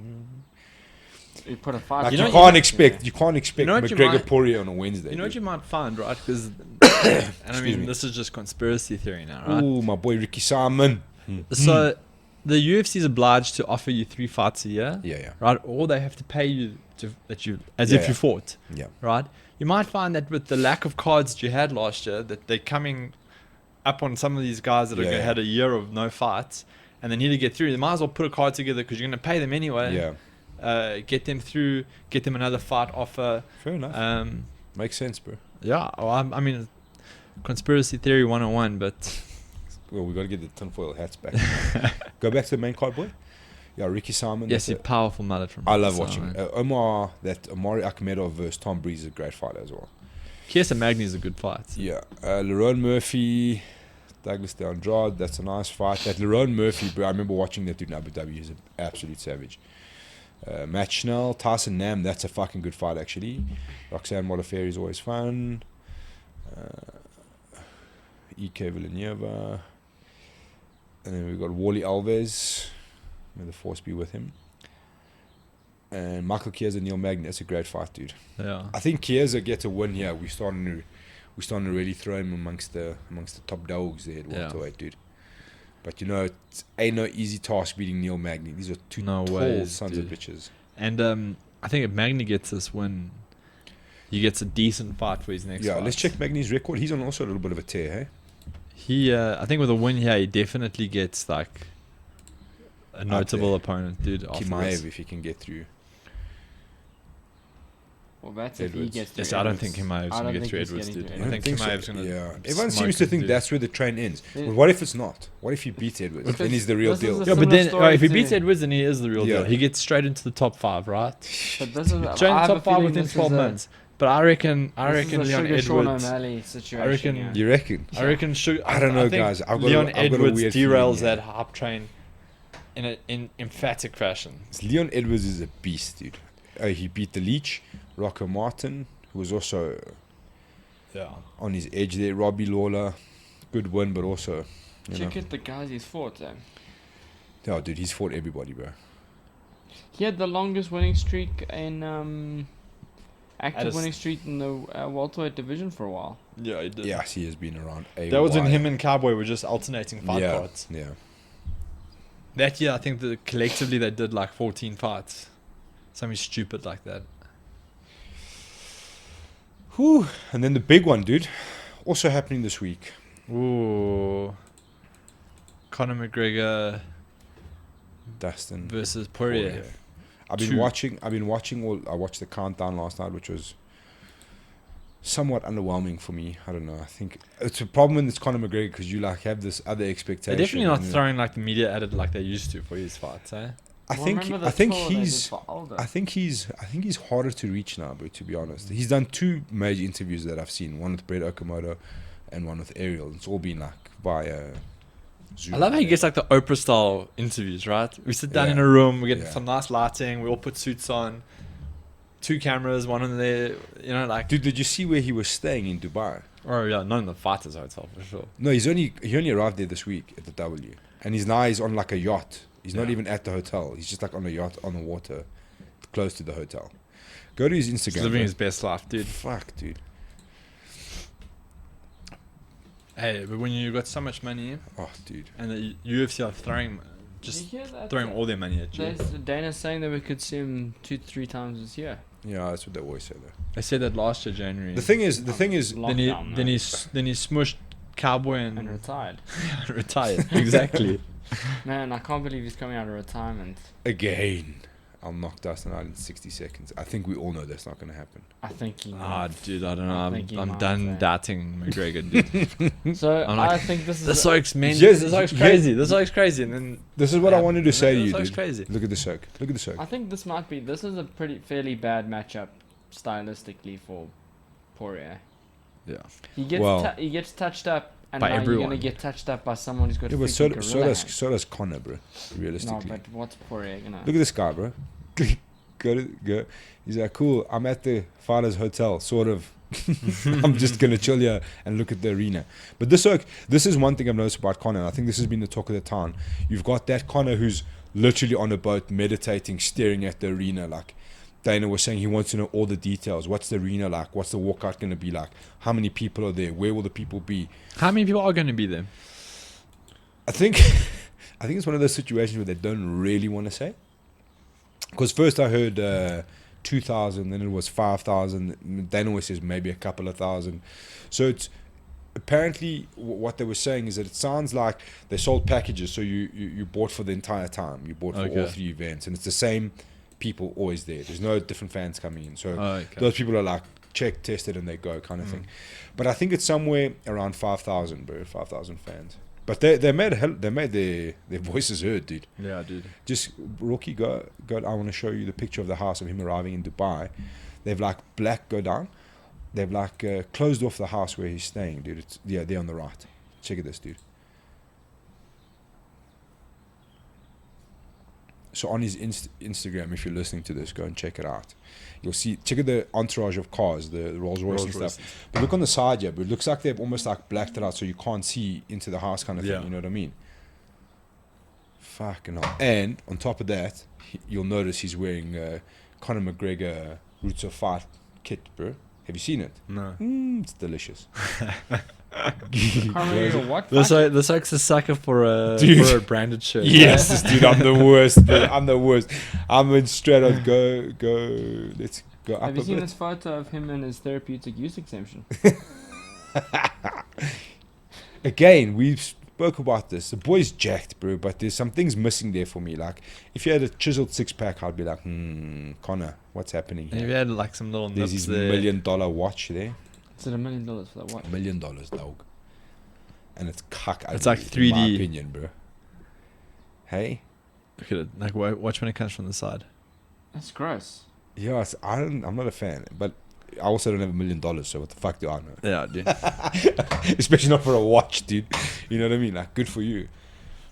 You put a fight. Like You you know- can't expect what you McGregor might- Poirier on a Wednesday. You know what dude. you might find, right? Because, Excuse me. this is just conspiracy theory now, right? Ooh, my boy Ricky Simon. So, the UFC is obliged to offer you 3 fights a year, Yeah. right? Or they have to pay you if you fought, Yeah. right? You might find that with the lack of cards that you had last year, that they're coming up on some of these guys that had a year of no fights, and they need to get through. They might as well put a card together because you're going to pay them anyway. Yeah. Get them through, get them another fight offer. Fair enough. Makes sense, bro. Yeah, well, I mean, conspiracy theory 101, but Well, we got to get the tinfoil hats back. Go back to the main card, boy. Yeah, Ricky Simon. yes, a powerful mallet from I love Ricky watching Simon. Omari Akhmedov versus Tom Breeze is a great fight as well. Kiesa Magny is a good fight. Yeah. Lerone Murphy, Douglas De Andrade, that's a nice fight. That Lerone Murphy, bro, I remember watching that dude in Abu Dhabi. He's an absolute savage. Matt Schnell, Tyson Nam, that's a fucking good fight actually. Roxanne Modafferi is always fun. EK Villanueva. And then we've got Wally Alves. May the force be with him. And Michael Chiesa, Neil Magny. That's a great fight, dude. Yeah. I think Chiesa gets a win here. We're starting to really throw him amongst the top dogs there at welterweight, dude. But it ain't no easy task beating Neil Magny. These are two tall sons of bitches. And I think if Magny gets this win, he gets a decent fight for his next fight. Yeah, let's check Magny's record. He's on also a little bit of a tear, hey? He, I think with a win here, he definitely gets like a notable there. opponent, dude. After this. Kimaev, if he can get through. Well, that's if he Edwards. gets through. Yes, I don't Edwards. think Kimaev's I gonna don't get think through he's Edwards, getting dude. through I don't think think so. Kimaev's gonna. Yeah, everyone smoke seems to him, think dude. that's where the train ends. Yeah. But what if it's not? What if he beats Edwards? Because Then he's the real this is deal. a Yeah, but similar then story if he to- beats Edwards, then he is the real Yeah. deal. He gets straight into the top 5, right? But this is Straight into I the have a top 5 feeling within this 12 is a- months. But I reckon this is a Leon Sugar Sean Edwards. O'Malley situation. I reckon- yeah. You reckon? I reckon. I don't know, think guys. I've got a- Leon I've got a Edwards weird derails feeling, that yeah. hype train in emphatic fashion. Leon Edwards is a beast, dude. He beat the Leech, Rocco Martin, who was also Yeah. on his edge there. Robbie Lawler, good win, but also, you know. Check out the guys he's fought. Oh, dude, he's fought everybody, bro. He had the longest winning streak in active At a winning streak in the welterweight division for a while. Yeah, he did. Yes, he has been around a That was when while. him and Cowboy were just alternating fight yeah, cards. yeah. That year, I think collectively they did like 14 fights. Something stupid like that. Whew. And then the big one, dude. Also happening this week. Ooh. Conor McGregor Dustin versus Poirier. Poirier. I've been watching all. I watched the countdown last night, which was somewhat underwhelming for me. I don't know. I think it's a problem when it's Conor McGregor because you like have this other They're expectation. definitely not and, throwing like the media at it like they used to for his fights, eh? I Well, think remember the I think tour they did he's for Aldo? I think he's harder to reach now, bro. To be honest, he's done 2 major interviews that I've seen. One with Brett Okamoto, and one with Ariel. It's all been like via Zoom. I love how he gets like the Oprah style interviews, right? We sit down Yeah. in a room, we get Yeah. some nice lighting, we all put suits on, 2 cameras, one in there, you know, like. Dude, did you see where he was staying in Dubai? Oh yeah, not in the fighters hotel for sure. No, he only arrived there this week at the W, and he's on like a yacht. He's not Yeah. even at the hotel. He's just like on a yacht on the water, close to the hotel. Go to his Instagram. He's living bro. his best life, dude. Fuck, dude. Hey, but when you got so much money Oh, dude. and the UFC are Did just you hear that? throwing all their money at you. There's Dana's saying that we could see him 2-3 times this year. Yeah, that's what they always say though. They said that last year, January. The thing is, then he Lockdown, then though. then he smushed Cowboy and and retired. retired. Exactly. Man, I can't believe he's coming out of retirement. again, I'll knock Dustin out in 60 seconds. I think we all know that's not going to happen. I think he Ah, might. dude, I don't know. I think he I'm might, done eh? doubting McGregor, dude. So I'm like, I think this is This looks man. Yes, This looks yes. crazy. This looks crazy. And then This is what I wanted to say to This you, looks dude. crazy. Look at the soak. Look at the soak. I think this is a fairly bad matchup stylistically for Poirier. Yeah. He gets touched up, and By now you're everyone. gonna get touched up by someone who's got Yeah, a but freaking gorilla hand. so does Connor, bro. No, Realistically. but what's Poirier gonna? Look at this guy, bro. go. He's like, cool. I'm at the Fighters Hotel, sort of. I'm just gonna chill here and look at the arena. But this is one thing I've noticed about Connor. And I think this has been the talk of the town. You've got that Connor who's literally on a boat, meditating, staring at the arena. Like Dana was saying, he wants to know all the details. What's the arena like? What's the walkout gonna be like? How many people are there? Where will the people be? How many people are going to be there? I think it's one of those situations where they don't really want to say. Because first I heard 2,000, then it was 5,000. Then always says maybe a couple of thousand. So it's apparently what they were saying is that it sounds like they sold packages. So you bought for the entire time. You bought for all Okay. 3 events, and it's the same people always there. There's no different fans coming in. So Oh, okay. those people are like check, tested, and they go kind of thing. But I think it's somewhere around 5,000, bro. 5,000 fans. But they made their voices heard, dude. Yeah, dude. Just Rocky, go. I want to show you the picture of the house of him arriving in Dubai. They've like go down. They've like closed off the house where he's staying, dude. It's they're on the right. Check out this, dude. So on his Instagram, if you're listening to this, go and check it out. You'll see, check out the entourage of cars, the Rolls Royce and stuff. But look on the side here, but it looks like they've almost like blacked it out so you can't see into the house kind of Yeah. thing, you know what I mean? Fucking hell. And on top of that, you'll notice he's wearing Conor McGregor Roots of Fight kit, bro. Have you seen it? No. It's delicious. Can't remember what. This looks a sucker for a Dude. branded shirt. Yes, dude, I'm the worst, bro. I'm the worst. I'm in straight on go. Let's go up Have you a seen bit. this photo of him and his therapeutic use exemption? again, we've spoke about this. The boy's jacked, bro, but there's some things missing there for me. Like, if you had a chiseled six-pack, I'd be like, Connor, what's happening And here? you had like some little There's nips his there. $1 million watch there. Is it $1 million for that watch? $1 million, dog. And it's cuck ugly, It's like in my 3D. opinion, bro. Hey? Look at it. Like watch when it comes from the side. That's gross. Yeah, I'm not a fan, but I also don't have $1 million, so what the fuck do I know? Yeah, dude. Especially not for a watch, dude. You know what I mean? Like, good for you.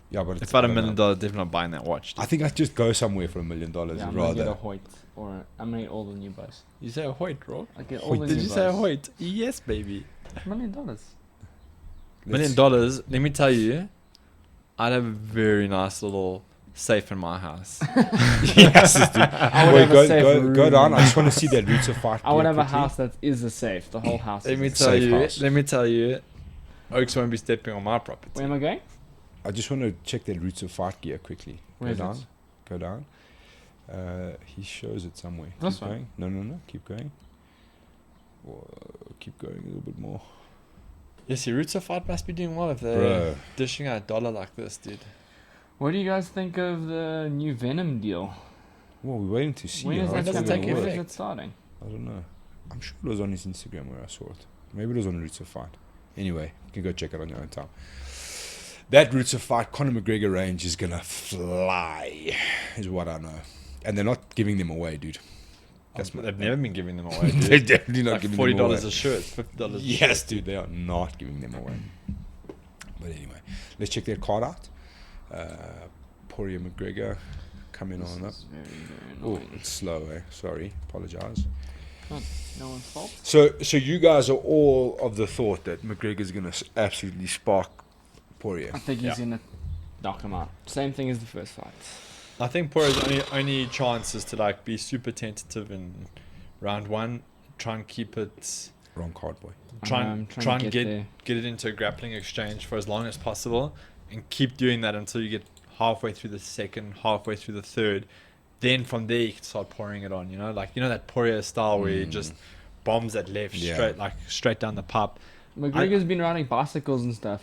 Yeah, but If I had I $1 don't million, know. definitely not buying that watch. Dude. I think I'd just go somewhere for $1 million Yeah, I'm gonna get rather. a Hoyt I'm gonna get all the new bows. You say a Hoyt, bro? I get all Hoyt. the Did new you say a bows. Hoyt? Yes, baby. $1 million. $1 million. Let me tell you, I'd have a very nice little safe in my house. Yes, dude. I would Wait, have a go, safe go, room go in down. my I just want to see that Roots of Fight. I would gear have a quickly. house that is a safe. The whole house. Let me is a tell Safe you. house. Let me tell you, Oaks won't be stepping on my property. Where am I going? I just want to check that Roots of Fight gear quickly. Where is go it? down. Go down. He shows it somewhere. This Keep one? going. No. Keep going. Whoa, keep going a little bit more. Yes, your Roots of Fight must be doing well if they're Bro. dishing out $1 like this, dude. What do you guys think of the new Venom deal? Well, we're waiting to see When is how that it's does it gonna take coming? work. When is effect? it starting? I don't know. I'm sure it was on his Instagram where I saw it. Maybe it was on Roots of Fight. Anyway, you can go check it on your own time. That Roots of Fight Conor McGregor range is gonna fly, is what I know. And they're not giving them away, dude. They've never been giving them away, They're dude. definitely not Like giving $40 them away. a shirt, $50 a Yes, shirt. dude, they are not giving them away. But anyway, let's check their card out. Poirier McGregor coming This on up. is very, very Oh, annoying. it's slow, eh? Sorry, apologize. Not no one's fault. So you guys are all of the thought that McGregor's gonna absolutely spark Poirier. I think he's Yeah. gonna knock him out. Same thing as the first fight. I think Poirier's only chance is to like be super tentative in round one, try and keep it, Wrong card, boy. try I'm and trying to get there. it into a grappling exchange for as long as possible, and keep doing that until you get halfway through the second, halfway through the third. Then from there you can start pouring it on. You know, like that Poirier style where he just bombs that left Yeah. straight down the pipe. McGregor's been riding bicycles and stuff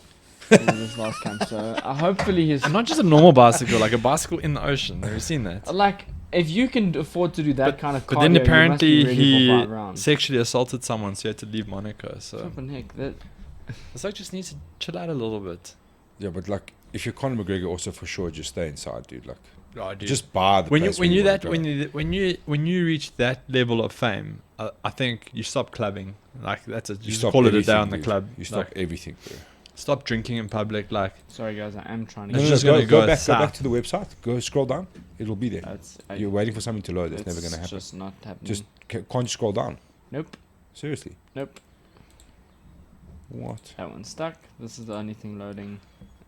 in this last camp, so hopefully he's And not just a normal bicycle, like a bicycle in the ocean. Have you seen that? like if you can afford to do that kind of cardio, But then you must apparently be ready for 5 he rounds. sexually assaulted someone, so he had to leave Monaco. So Flippin' heck, that it's like just needs to chill out a little bit. Yeah, but like if you're Conor McGregor, also for sure just stay inside, dude. Like Oh, dude. just bar the when place you where that wanna go. when you reach that level of fame, I think you stop clubbing. Like that's it. You just stop call it a day everything, on the dude. club. You stop Like, everything, bro. stop drinking in public. Like sorry guys, I am trying to It's No, get just go, gonna go go back south. to the website. Go scroll down. It'll be there. that's You're waiting for something to load. It's never it's gonna happen. just not happening. Just can't you scroll down? Nope. Seriously. Nope. What? That one's stuck. This is the only thing loading.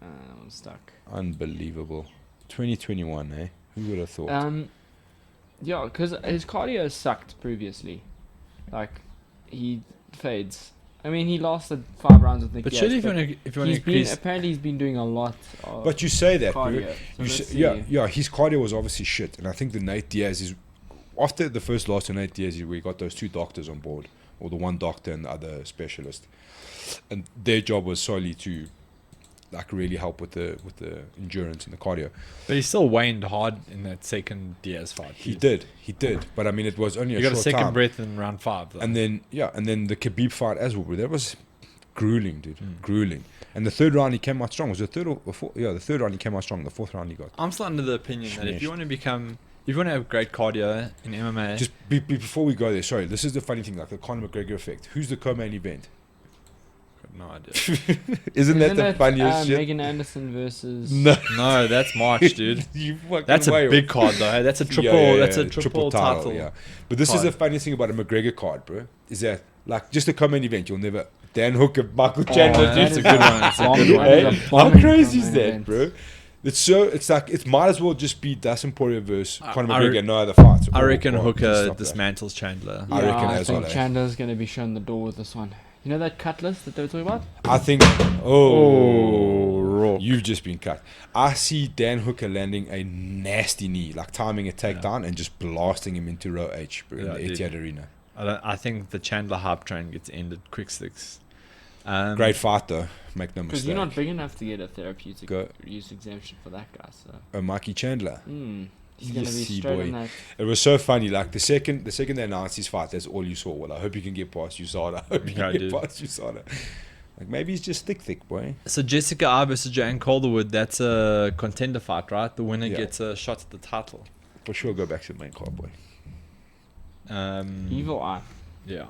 That one's stuck. Unbelievable. 2021, eh? Who would have thought? Yeah, because his cardio sucked previously. Like, he fades. I mean, he lasted 5 rounds with Nick but Diaz, surely if you but want to he's been increase, apparently he's been doing a lot of But you say that, bro. cardio. So You let's say, see. yeah, his cardio was obviously shit, and I think the Nate Diaz is after the first loss to Nate Diaz, we got those 2 doctors on board, or the one doctor and the other specialist, and their job was solely to like really help with the endurance and the cardio. but he still waned hard in that second Diaz fight. He did, but I mean it was only You a got a short second time. breath in round 5. Though. And then the Khabib fight as well, bro. That was grueling, dude. Mm. Grueling. And the third round he came out strong. Was it the third or fourth? Yeah, the third round he came out strong. The fourth round he got. I'm still under the opinion that if Smashed. you want to have great cardio in MMA, Just before we go there, sorry, this is the funny thing, like the Conor McGregor effect. Who's the co-main event? no idea. Isn't that Isn't the it, funniest shit? Megan Anderson versus No, No, that's March, dude. you fucking That's a whale. big card though. Hey? That's a triple. Yeah, That's a yeah, triple title. Yeah, but this is card. the funniest thing about a McGregor card, bro. Is that like just a co-main event? You'll never Dan Hooker, Michael Chandler. that dude. That's a is good one. That's a bomb- good one. that is Hey, a how bombing crazy is co-main that, event. bro? It's like it might as well just be Dustin Poirier versus Conor I McGregor, no other fights. I Or- reckon or Hooker just stop that. dismantles Chandler. I reckon as think well, eh? Chandler's going to be shown the door with this one. You know that cutlass that they were talking about? I think. Rock. You've just been cut. I see Dan Hooker landing a nasty knee, like timing a takedown and just blasting him into row H, bro, in Yeah, the dude. Etihad Arena. I think the Chandler hype train gets ended quick six. Great fight though. Make no Because mistake. you're not big enough to get a therapeutic Go. use exemption for that guy. So. Oh, Mikey Chandler. He's gonna be Yes, straight boy. on that. It was so funny. Like the second they announced his fight, that's all you saw. Well, I hope you can get past USADA. I hope you Yeah, can dude. get past USADA. Like maybe he's just thick, boy. So Jessica I versus Joanne Calderwood, that's a contender fight, right? The winner Yeah. gets a shot at the title. For sure, go back to the main card, boy. Evil Eye. Yeah.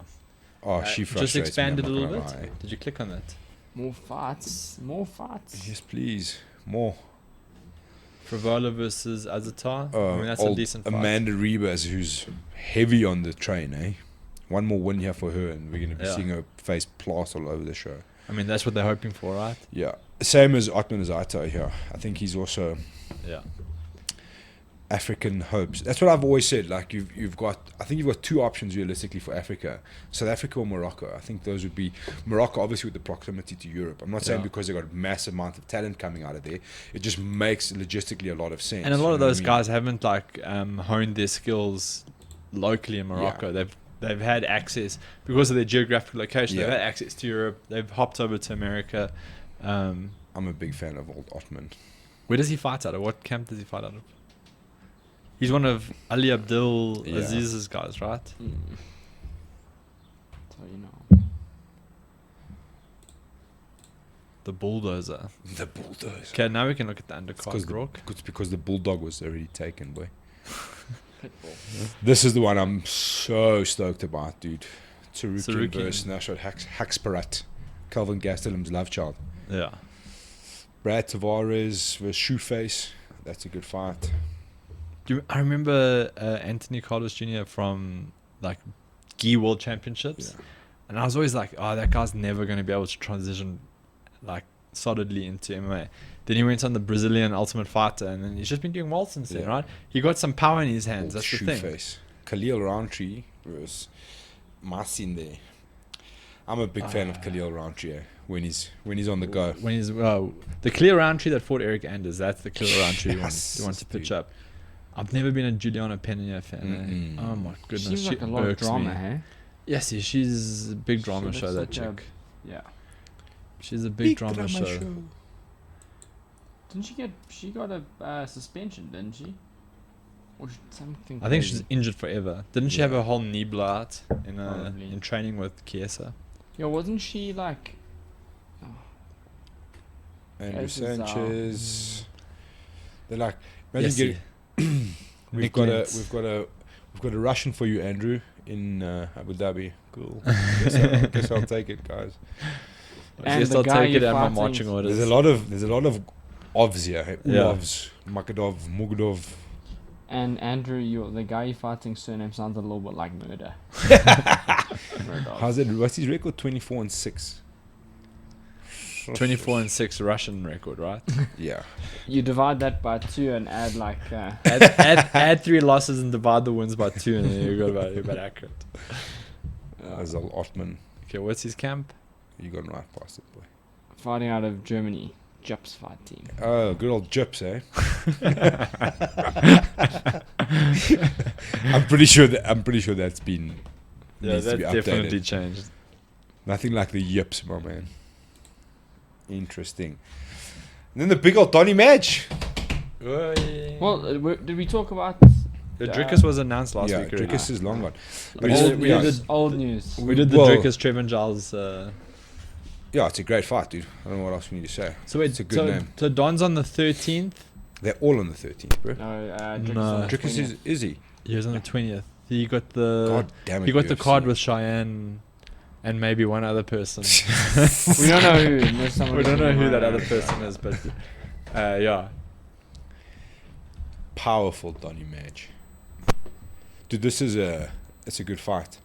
Oh, she Just frustrates me, expand it a I'm not little gonna bit. lie. Did you click on that? More fights. More fights. Yes, please. More. Frivola versus Azatar. I mean, that's a old decent fight. Amanda Rebus, who's heavy on the train, eh? One more win here for her, and we're going to be Yeah. seeing her face plaster all over the show. I mean, that's what they're hoping for, right? Yeah. Same as Otman Zaito here. I think he's also Yeah. African hopes. That's what I've always said. Like you've got, I think you've got two options realistically for Africa: South Africa or Morocco. I think those would be Morocco, obviously with the proximity to Europe. I'm not saying Yeah. because they've got a massive amount of talent coming out of there. It just makes logistically a lot of sense. And a lot you of know what those I mean? guys haven't honed their skills locally in Morocco. They've had access because of their geographical location. Yeah. They've had access to Europe. They've hopped over to America. I'm a big fan of old Otman. Where does he fight out of? What camp does he fight out of? He's one of Ali Abdul Yeah. Aziz's guys, right? So you know. The bulldozer. The bulldozer. Okay, now we can look at the It's undercard. because the bulldog was already taken, boy. Pitbull. This is the one I'm so stoked about, dude. Tsarukian Tsarukian. versus Nashad Haxparat. Calvin Gastelum's love child. Yeah. Brad Tavares versus Shoeface. That's a good fight. I remember Anthony Carlos Jr. from Gi World Championships, Yeah. and I was always like, "Oh, that guy's never going to be able to transition solidly into MMA." Then he went on the Brazilian Ultimate Fighter, and then he's just been doing well since then, Yeah. right? He got some power in his hands. Old That's the thing. Shoeface. Khalil Roundtree versus Masinde. I'm a big fan of Khalil Roundtree when he's on the go. When he's the clear Roundtree that fought Eric Anders, that's the clear Roundtree Yes, you want to pitch dude. up. I've never been a Juliana Pena fan. Oh my goodness, Seems like a lot of irks drama, me. hey? Yes, she's a big drama She show. That looks like a- chick. Yeah. She's a big drama show. Didn't she got a suspension, didn't she? Or something. I think crazy. she's injured forever. Didn't she have a whole knee blowout Probably. in training with Chiesa? Yeah, wasn't she like? Andrew This is, Sanchez. They're like, Yes, imagine we've got Nicknames. a Russian for you, Andrew, in Abu Dhabi. Cool. Guess I'll take it, guys. And Yes, the I'll guy take it you're at my fighting- marching orders. There's a lot of ovs here. Yeah. Ulovs, Makadov, Mugdov. And Andrew, the guy you're fighting surname sounds a little bit like murder. Murdoch. How's it? What's his record? 24-6. 24-6 Russian record, right? Yeah. You divide that by 2 and add add 3 losses and divide the wins by 2, and then you're about accurate. Azal Otman. Okay, what's his camp? You got right past it, boy. fighting out of Germany. Jups fight team. Oh, good old Jips, eh? I'm pretty sure that's been Yeah, needs to that be definitely updated. changed. Nothing like the yips, my man. Interesting. And then the big old Donny match. Well, did we talk about The Drickus was announced last Yeah, week already. Drickus is long gone. We it's- did- we yeah, did- old news? We did the Well- Drickus Trevin Giles. yeah, it's a great fight, dude. I don't know what else we need to say. So wait, It's a good name. So Don's on the 13th. They're all on the 13th, bro. No, No. Drickus is he? He was on the 20th. He got the God damn it. he got the UFC. card with Cheyenne and maybe one other person. We don't know who. Unless someone We don't know who might that other know. person is, but yeah. Powerful Donny match. Dude, it's a good fight.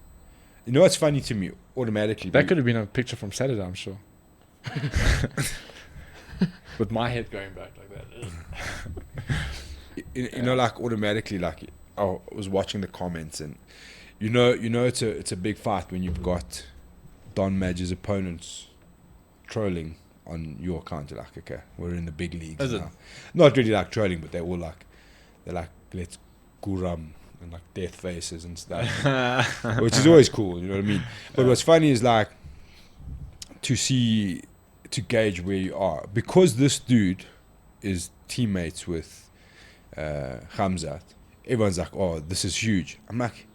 You know what's funny to me? Automatically. That could have been a picture from Saturday, I'm sure. With my head going back like that. You know, like automatically, like I was watching the comments, and you know, it's a big fight when you've got Don Madge's opponents trolling on your account. You're like, okay, we're in the big leagues Is it? now. Not really like trolling, but they're like let's guram and like death faces and stuff, which is always cool. You know what I mean? But what's funny is like to gauge where you are, because this dude is teammates with Khamzat. Everyone's like, oh, this is huge. I'm like,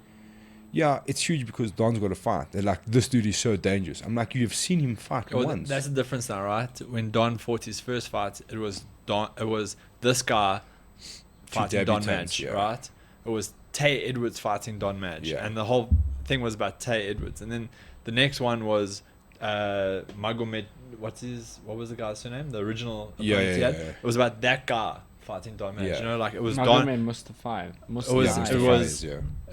yeah, it's huge because Don's got to fight. They're like, this dude is so dangerous. I'm like, you've seen him fight once. That's the difference now, right? When Don fought his first fight, it was this guy fighting Don Madge, right? It was Tay Edwards fighting Don Madge, and the whole thing was about Tay Edwards. And then the next one was Magomed. What was the guy's surname? The original opponent he had. It was about that guy fighting Don Madge. You know, like it was Magomed Mustafa.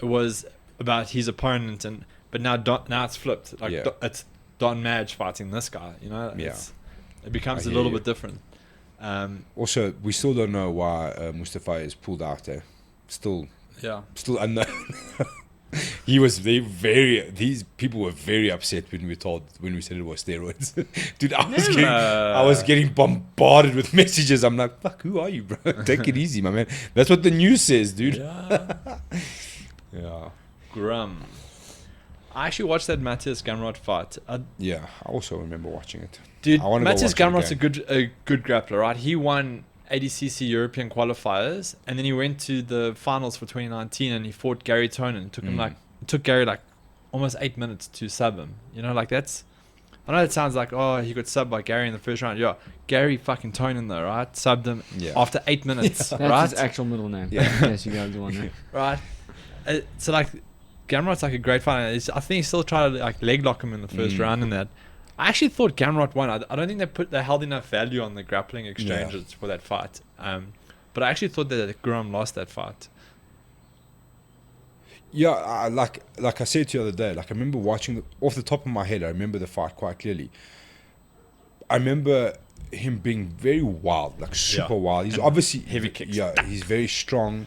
It was about his opponent, but now it's flipped. Like it's Don Madge fighting this guy. You know, it becomes a little bit different. Also, we still don't know why Mustafa is pulled out there. Still unknown. These people were very upset when we said it was steroids. Dude, I was getting bombarded with messages. I'm like, fuck, who are you, bro? Take it easy, my man. That's what the news says, dude. Yeah. Grum. I actually watched that Matthias Gamrot fight. I also remember watching it. Dude, Matthias Gamrot's a good grappler, right? He won ADCC European qualifiers, and then he went to the finals for 2019, and he fought Gary Tonin. It took Gary like almost 8 minutes to sub him. You know, like that's. I know it sounds like, oh, he got subbed by Gary in the first round. Yeah, Gary fucking Tonin though, right? Subbed him after 8 minutes, right? That's his actual middle name. Yeah, in case you guys are wondering. Right. So like, Gamrot's like a great fighter. I think he still tried to like leg lock him in the first round and that. I actually thought Gamrot won. I don't think they held enough value on the grappling exchanges for that fight. But I actually thought that Guram lost that fight. Yeah, like I said to you the other day, like I remember watching off the top of my head, I remember the fight quite clearly. I remember him being very wild, like super wild. He's obviously heavy kicks. Yeah, he's very strong.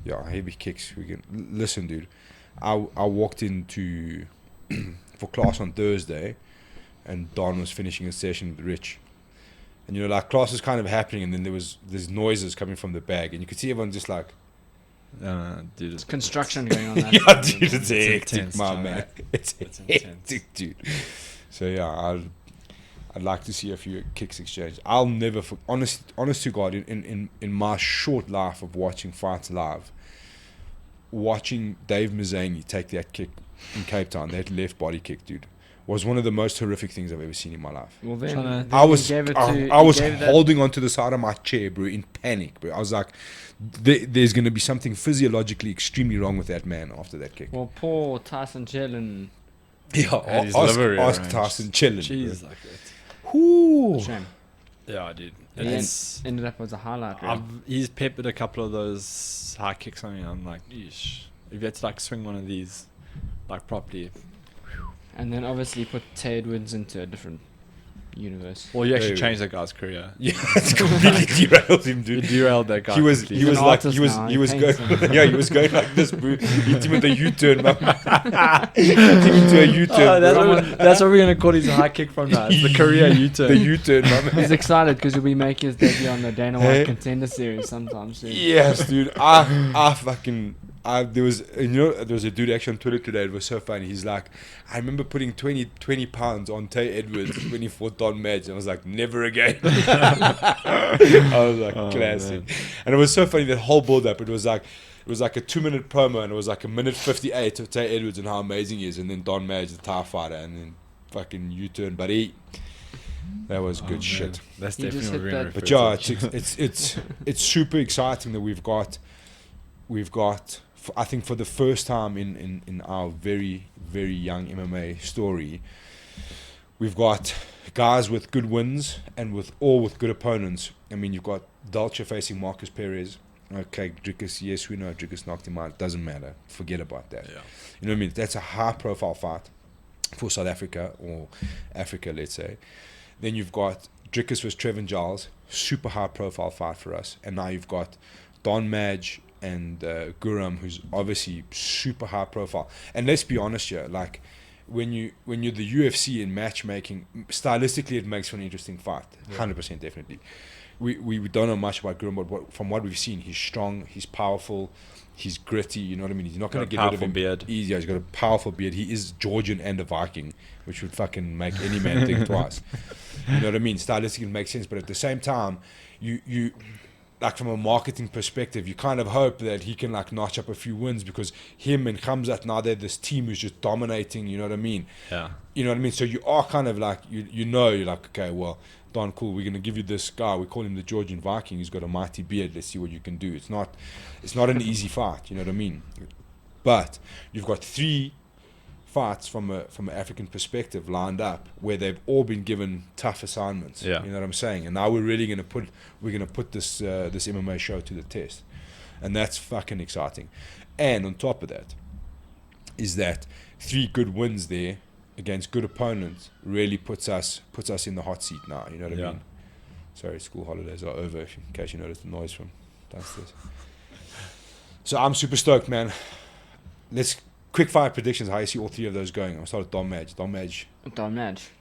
Yeah, heavy kicks. Listen, dude. I walked into for class on Thursday, and Don was finishing a session with Rich, and you know, like class was kind of happening, and then there's noises coming from the bag, and you could see everyone just like, dude, it's construction going on. Yeah, dude, it's hectic, intense, my man. It's hectic, intense. dude. So yeah, I'd like to see a few kicks exchanged. I'll never, honest to God, in my short life of watching fights live, watching Dave Mazzani take that kick in Cape Town, that left body kick, dude, was one of the most horrific things I've ever seen in my life. Well, then I was holding onto the side of my chair, bro, in panic, bro. I was like, there's going to be something physiologically extremely wrong with that man after that kick. Well, poor Tyson Chillin. Yeah, ask Tyson Chillin. Jeez, like that. Whoo. Shame. Yeah, dude. It ended up as a highlight reel. He's peppered a couple of those high kicks on me. I'm like, yeesh. If you had to like swing one of these, like properly. And then obviously put Tay Edwards into a different universe. Well, you actually changed that guy's career. Yeah, it's completely derailed him, dude. You derailed that guy. He was going like this, bro. Hit him with a U-turn, man. Hit him into a U-turn. That's what we're gonna call his high kick from now. It's the career U-turn. The U-turn, man. He's excited because he'll be making his debut on the Dana White Contender Series sometime soon. Yes, dude. There was a dude actually on Twitter today. It was so funny. He's like, I remember putting 20 pounds on Tay Edwards when he fought Don Madge, and I was like, never again. I was like, classic. Man. And it was so funny, that whole build up. It was like a 2-minute promo, and it was like a minute 58 of Tay Edwards and how amazing he is, and then Don Madge, the Thai fighter, and then fucking U-turn. But that was good shit. That's definitely what we're But yeah, it's super exciting that we've got. I think for the first time in our very, very young MMA story, we've got guys with good wins and with good opponents. I mean, you've got Dalcha facing Marcus Perez. Okay, Dricus, yes, we know Dricus knocked him out. Doesn't matter. Forget about that. Yeah. You know what I mean? That's a high-profile fight for South Africa, or Africa, let's say. Then you've got Dricus versus Trevin Giles, super high-profile fight for us. And now you've got Don Madge and Guram, who's obviously super high profile. And let's be honest here, like when you're the UFC in matchmaking, stylistically it makes for an interesting fight. 100% definitely. we don't know much about Graham, but from what we've seen, he's strong, he's powerful, he's gritty. You know what I mean? He's not going to get rid of him beard. easy. He's got a powerful beard. He is Georgian and a Viking, which would fucking make any man think twice. You know what I mean? Stylistically, it makes sense, but at the same time, you like from a marketing perspective, you kind of hope that he can like notch up a few wins because him and Khamzat, now they're this team who's just dominating. You know what I mean? Yeah. You know what I mean? So you are kind of like you're like, okay, well, darn cool. We're gonna give you this guy. We call him the Georgian Viking. He's got a mighty beard. Let's see what you can do. It's not an easy fight. You know what I mean? But you've got 3 fights from an African perspective lined up where they've all been given tough assignments. Yeah. You know what I'm saying? And now we're really gonna put this this MMA show to the test, and that's fucking exciting. And on top of that, is that 3 good wins there against good opponents really puts us in the hot seat now. You know what I mean? Sorry, school holidays are over. In case you noticed the noise from downstairs. So I'm super stoked, man. Let's quick fire predictions. How you see all 3 of those going? I'll start with Dom Madge.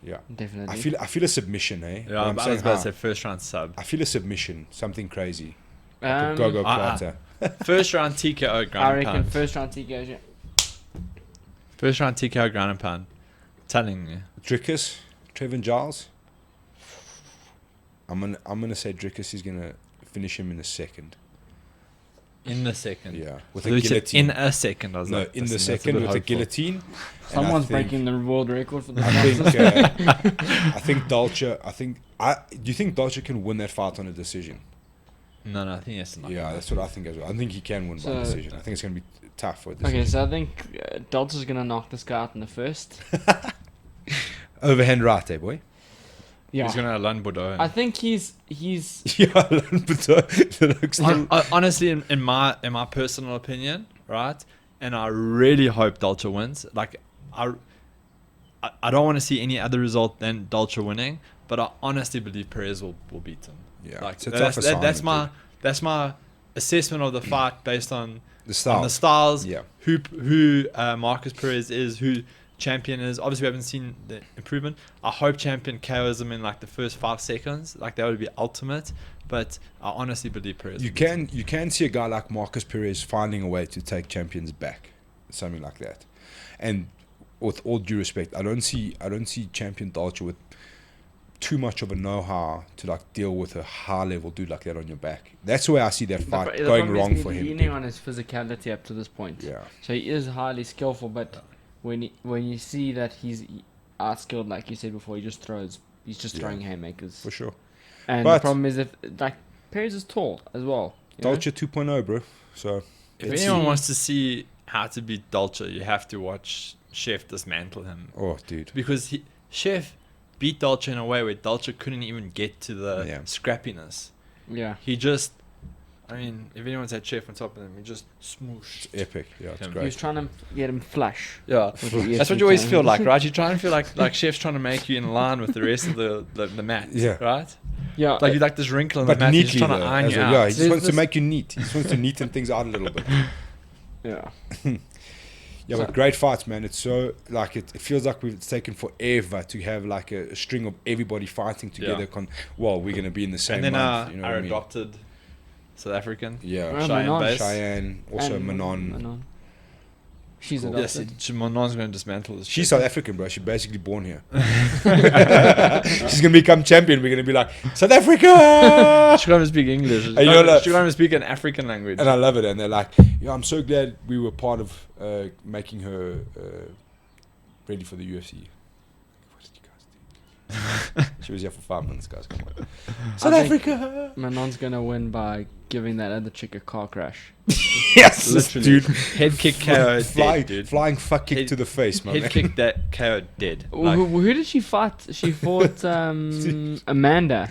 Yeah. Definitely. I feel a submission, eh? Yeah, I was about to say first round sub. I feel a submission, something crazy. Like a go-go platter. First round TKO ground I and reckon pound. first round TKO. Yeah. First round TKO ground and pound. Telling you. Drickus, Trevin Giles. I'm gonna say Drickus is gonna finish him in the second. In the second. Yeah, with So a you said guillotine. in a second. I was No, like, in the that's a second bit with a hopeful. guillotine. And Someone's I think, breaking the world record for the I think. fastest. I think Dolce. Do you think Dolce can win that fight on a decision? No, I think yes. Yeah, that's what I think as well. I think he can win by So- decision. I think it's gonna be tough for a decision. Okay, so I think Dolce's gonna knock this guy out in the first. Overhand right, eh, boy. Yeah. He's gonna learn Bordeaux. I think he's Yeah, but looks Honestly, in my personal opinion, right, and I really hope Dolce wins. Like, I don't want to see any other result than Dolce winning, but I honestly believe Perez will beat him. Yeah, Like it's a tough assignment, that's my assessment of the fight based on the style. on the styles. Yeah. Who Marcus Perez is, who Champion is. Obviously, we haven't seen the improvement. I hope Champion KOs him in like the first 5 seconds. Like, that would be ultimate. But I honestly believe Perez. You can see a guy like Marcus Perez finding a way to take Champions back, something like that. And with all due respect, I don't see Champion Dolce with too much of a know-how to like deal with a high-level dude like that on your back. That's where I see that fight going wrong for him. Leaning on his physicality up to this point. Yeah. So he is highly skillful, but when you see that he's outskilled, like you said before, he's just throwing haymakers. For sure. And But- the problem is if like Perez is tall as well. you know? Dolce 2.0, bro. So If let's anyone see. wants to see how to beat Dolce, you have to watch Chef dismantle him. Oh, dude. Because Chef beat Dolce in a way where Dolce couldn't even get to the Yeah. scrappiness. Yeah. He just, I mean, if anyone's had Chef on top of him, he just smooshed. It's epic. Yeah, it's He He great. was trying to get him flush. Yeah, with the that's what ESP you always time. feel like, right? You're trying to feel like Chef's trying to make you in line with the rest of the mat, Yeah. right? Yeah. Like you like this wrinkle in But the mat, he's neatly, trying to though, iron as you well. out. Yeah, he just There's wants to this- make you neat. He just wants to neaten things out a little bit. yeah. Yeah, but great fights, man. It's so like it feels like it's taken forever to have like a string of everybody fighting together. Yeah. We're gonna be in the same And then month. You know our what I mean? adopted South African, Yeah, Well, Cheyenne Manon. base. Cheyenne, also And Manon. She's Cool. adopted. Yes, Manon's going to dismantle this. She's shit. South African, bro. She's basically born here. She's gonna become champion. We're gonna be like South Africa, She can't even speak English. She And you're like- can't even speak an African language. and I love it. And they're like, "Yeah, I'm so glad we were part of making her ready for the UFC." What did you guys do? She was here for 5 minutes, guys. Come on, South I think Africa. Manon's gonna win by giving that other chick a car crash. Yes, Literally. dude. Head kick KO dead, dude. Flying fuck kick Head- to the face, man. Head kick that KO dead. Who, Like, who did she fight? She fought Amanda.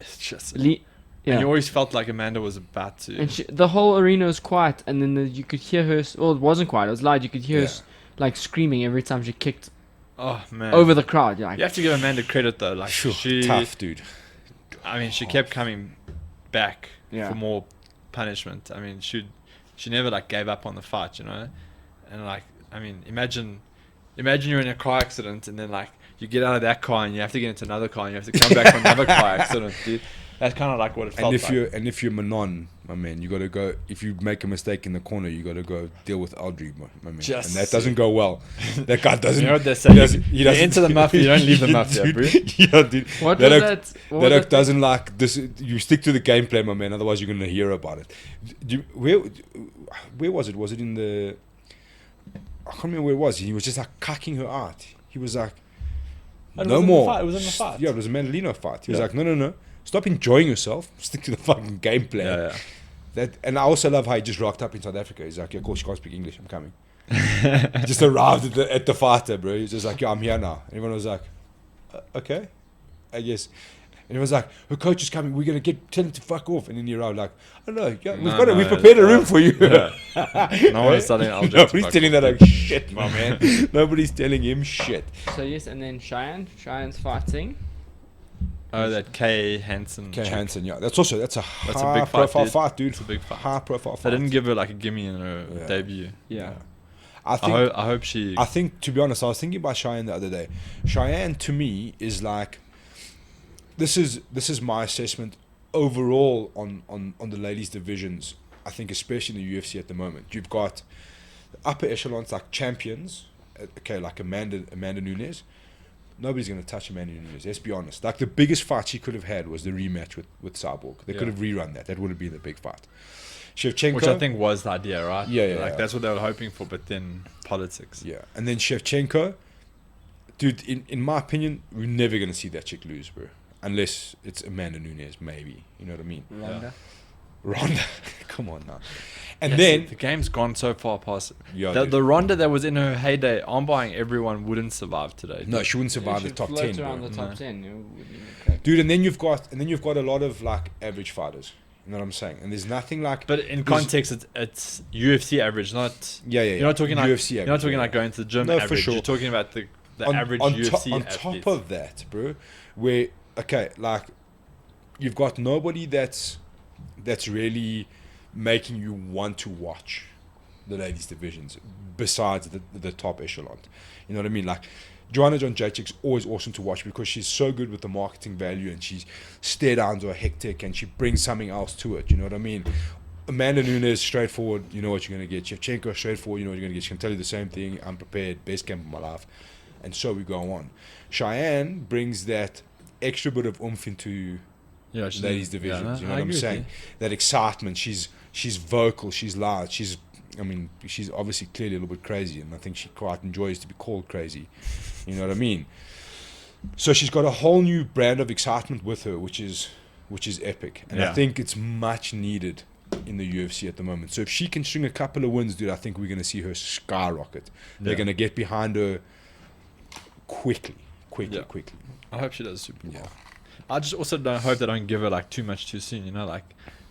it's just. Le- And yeah. you always felt like Amanda was about to. And the whole arena was quiet, and then you could hear her. Well, it wasn't quiet. It was loud. You could hear her like screaming every time she kicked oh man. over the crowd. You're like, You have to give Amanda credit though. Like Sure, she, tough, dude. I mean, she kept coming back Yeah. for more punishment. I mean, she never like gave up on the fight, you know. And like, I mean, imagine you're in a car accident and then like you get out of that car and you have to get into another car and you have to come back from another car accident, dude. That's kind of like what it felt And if like. if you're Manon, my man, you got to go. If you make a mistake in the corner, you got to go deal with Aldri, my man. Just and that doesn't go well. That guy doesn't. You know what they say? He You enter the mafia, you don't leave the mafia, dude, bro. Yeah, dude. What That was oak- that? What That was oak doesn't like this. You stick to the gameplay, my man. Otherwise, you're gonna hear about it. Where was it? Was it in the? I can't remember where it was. He was just like cucking her out. He was like, It no was in the more. fight, it was in the fight. Yeah, it was a Mandolino fight. He was Yeah. like, no. Stop enjoying yourself. Stick to the fucking gameplay. Yeah. That, and I also love how he just rocked up in South Africa. He's like, yeah, of course, you can't speak English. I'm coming. He just arrived at the fighter, bro. He's just like, yeah, I'm here now. And everyone was like, okay, I guess. And he was like, her coach is coming. We're going to tell him to fuck off. And then you're like, oh no, yeah, we've prepared a room for you. Yeah. No one's telling Aldri to Nobody's fuck telling off. that like shit, my man. Nobody's telling him shit. So yes, and then Cheyenne's fighting. Oh, that Kay Hansen. Kay chick. Hansen, yeah. That's a That's a big high fight, profile dude. fight, dude. It's a big fight. High profile They fight. didn't give her like a gimme in her Yeah. debut. Yeah. I think I hope she. I think, to be honest, I was thinking about Cheyenne the other day. Cheyenne, to me, is like, this is my assessment overall on the ladies divisions. I think especially in the UFC at the moment, you've got the upper echelons like champions, okay, like Amanda Nunes. Nobody's going to touch Amanda Nunes, let's be honest. Like, the biggest fight she could have had was the rematch with Cyborg. They could have rerun that. That would have been the big fight. Shevchenko, Which I think was the idea, right? Yeah. Like that's what they were hoping for, but then politics. yeah. And then Shevchenko, dude, in my opinion, we're never going to see that chick lose, bro. Unless it's Amanda Nunes, maybe. You know what I mean? Ronda. Come on now. And Yes, then, the game's gone so far past. yeah, The, dude. the Ronda that was in her heyday, armbarring everyone, wouldn't survive today. No, she wouldn't survive Yeah, the top float 10, around bro. the top No. 10. You wouldn't even crack. Dude, and then you've got a lot of like average fighters. You know what I'm saying? And there's nothing like. But in There's- context, it's UFC average, not. Yeah. You're not talking like UFC You're not talking like going to the gym No, for average. sure. You're talking about the average on UFC on athlete. top of that, bro, where okay, like you've got nobody that's really making you want to watch the ladies divisions besides the top echelon. You know what I mean? Like Joanna Jędrzejczyk's always awesome to watch because she's so good with the marketing value and she's stare downs are hectic and she brings something else to it. You know what I mean? Amanda Nunes, straightforward, you know what you're going to get. Shevchenko, straightforward, you know what you're going to get. She can tell you the same thing. I'm prepared, best camp of my life. And so we go on. Cheyenne brings that extra bit of oomph into Yeah, she's ladies' yeah, divisions. no, you know I what I'm agree with saying? you. That excitement. She's vocal. She's loud. She's obviously clearly a little bit crazy, and I think she quite enjoys to be called crazy. You know what I mean? So she's got a whole new brand of excitement with her, which is epic, and I Yeah. think it's much needed in the UFC at the moment. So if she can string a couple of wins, dude, I think we're going to see her skyrocket. They're Yeah. going to get behind her quickly. Yeah. Quickly. I hope she does super well. Yeah. I just also hope they don't give her like too much too soon. You know, like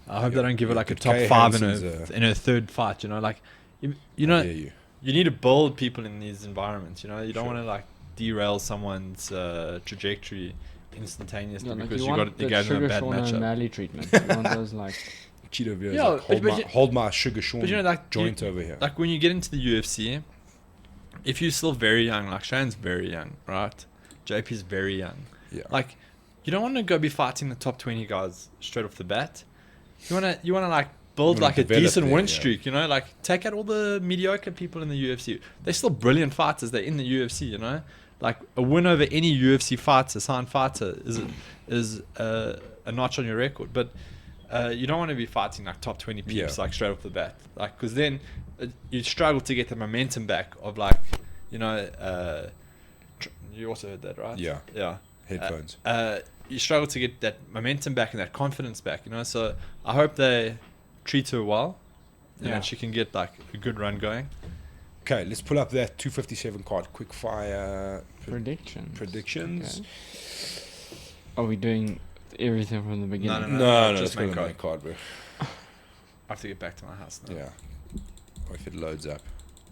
I hope Yeah, they don't give her yeah, like a but top Kay 5 Hansen's, in her third fight. You know, like you I know hear you. you need to build people in these environments. You know, you don't Sure. want to like derail someone's trajectory instantaneously Yeah, like because you you want you the gave them Sugar a bad Sean matchup. O'Malley treatment. You want those like Cheeto Beer's Yeah, like, but you- hold my Sugar Sean But you know, like joint over here. Like when you get into the UFC, if you're still very young, like Shane's very young, right? JP's very young. Yeah. Like you don't want to go be fighting the top 20 guys straight off the bat. You wanna like build You wanna like a develop decent them, win yeah. streak, you know, like take out all the mediocre people in the UFC. They're still brilliant fighters. They're in the UFC, you know. Like a win over any UFC fighter, signed fighter, is a notch on your record. But you don't want to be fighting like top 20 peeps Yeah. like straight off the bat, like because then you struggle to get the momentum back of like, you know, you also heard that, right? Yeah. Yeah. Headphones. You struggle to get that momentum back and that confidence back, you know. So I hope they treat her well, and Yeah. then she can get like a good run going. Okay, let's pull up that 257 card. Quick fire predictions. predictions. Okay. Are we doing everything from the beginning? No, just let's go main to the card. main card, bro. I have to get back to my house now. Yeah. Or if it loads up.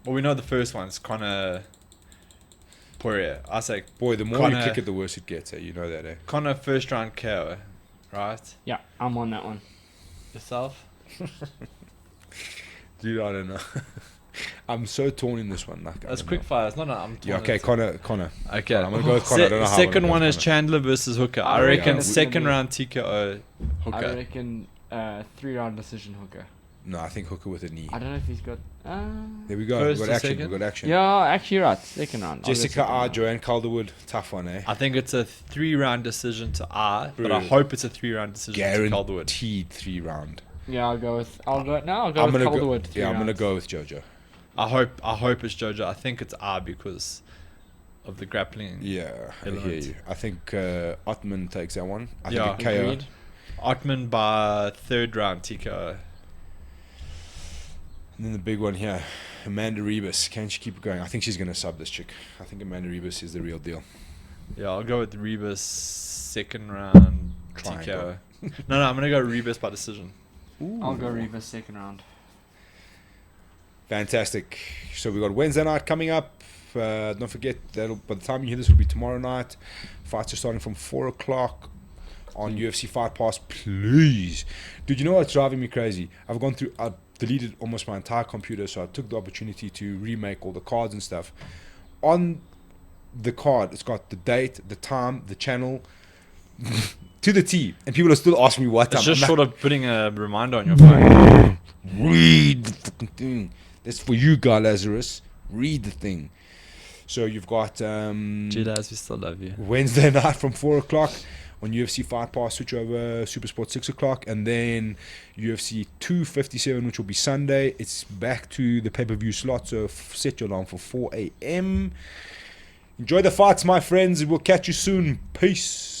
Well, we know the first one's Connor Poirier. I say Boy, the more Connor- you kick it, the worse it gets. You know that, eh? Connor first round KO, right? Yeah, I'm on that one. Yourself? Dude, I don't know. I'm so torn in this one. Like, That's I don't quick know. fire. It's not. I'm Yeah, torn okay, into- Connor. Okay, I'm gonna go with Connor. I don't know how I'm gonna second go one with is Connor. Chandler versus Hooker. I I reckon reckon it's second gonna be- round TKO I Hooker. reckon 3-round decision Hooker. No, I think Hooker with a knee. I don't know if he's got. There we go. First We or got action. second? We got action. Yeah, actually, you're right. Second round. I'll go Jessica second R. round. Joanne Calderwood. Tough one, eh? I think it's a 3-round decision to R, but I Bro. hope it's a 3-round decision to Calderwood. Guaranteed 3-round. Yeah, I'll go with. I'll go with gonna Calderwood. go. 3 Yeah, I'm gonna rounds. go with JoJo. I hope it's JoJo. I think it's R because of the grappling. Yeah, I hear Element. you. I think Ottman takes that one. I Yeah. think a KO. Agreed. Ottman by 3rd round TKO. And then the big one here, Amanda Rebus. Can she keep it going? I think she's gonna sub this chick. I think Amanda Rebus is the real deal. Yeah, I'll go with Rebus 2nd round Triangle. TKO. no, I'm gonna go Rebus by decision. I'll go Reva 2nd round. Fantastic. So we got Wednesday night coming up. Don't forget that by the time you hear this, will be tomorrow night. Fights are starting from 4:00 on UFC Fight Pass. Please, dude. You know what's driving me crazy? I've gone through. I deleted almost my entire computer, so I took the opportunity to remake all the cards and stuff. On the card, it's got the date, the time, the channel, to the T, and people are still asking me what time. It's just I'm short of putting a reminder on your phone. read the fucking thing. That's for you, Guy Lazarus. Read the thing. So you've got Judas, we still love you. Wednesday night from 4:00 on UFC Fight Pass, switch over Supersport 6:00, and then UFC 257, which will be Sunday. It's back to the pay-per-view slot, so set your alarm for 4 a.m. Enjoy the fights, my friends. We'll catch you soon. Peace.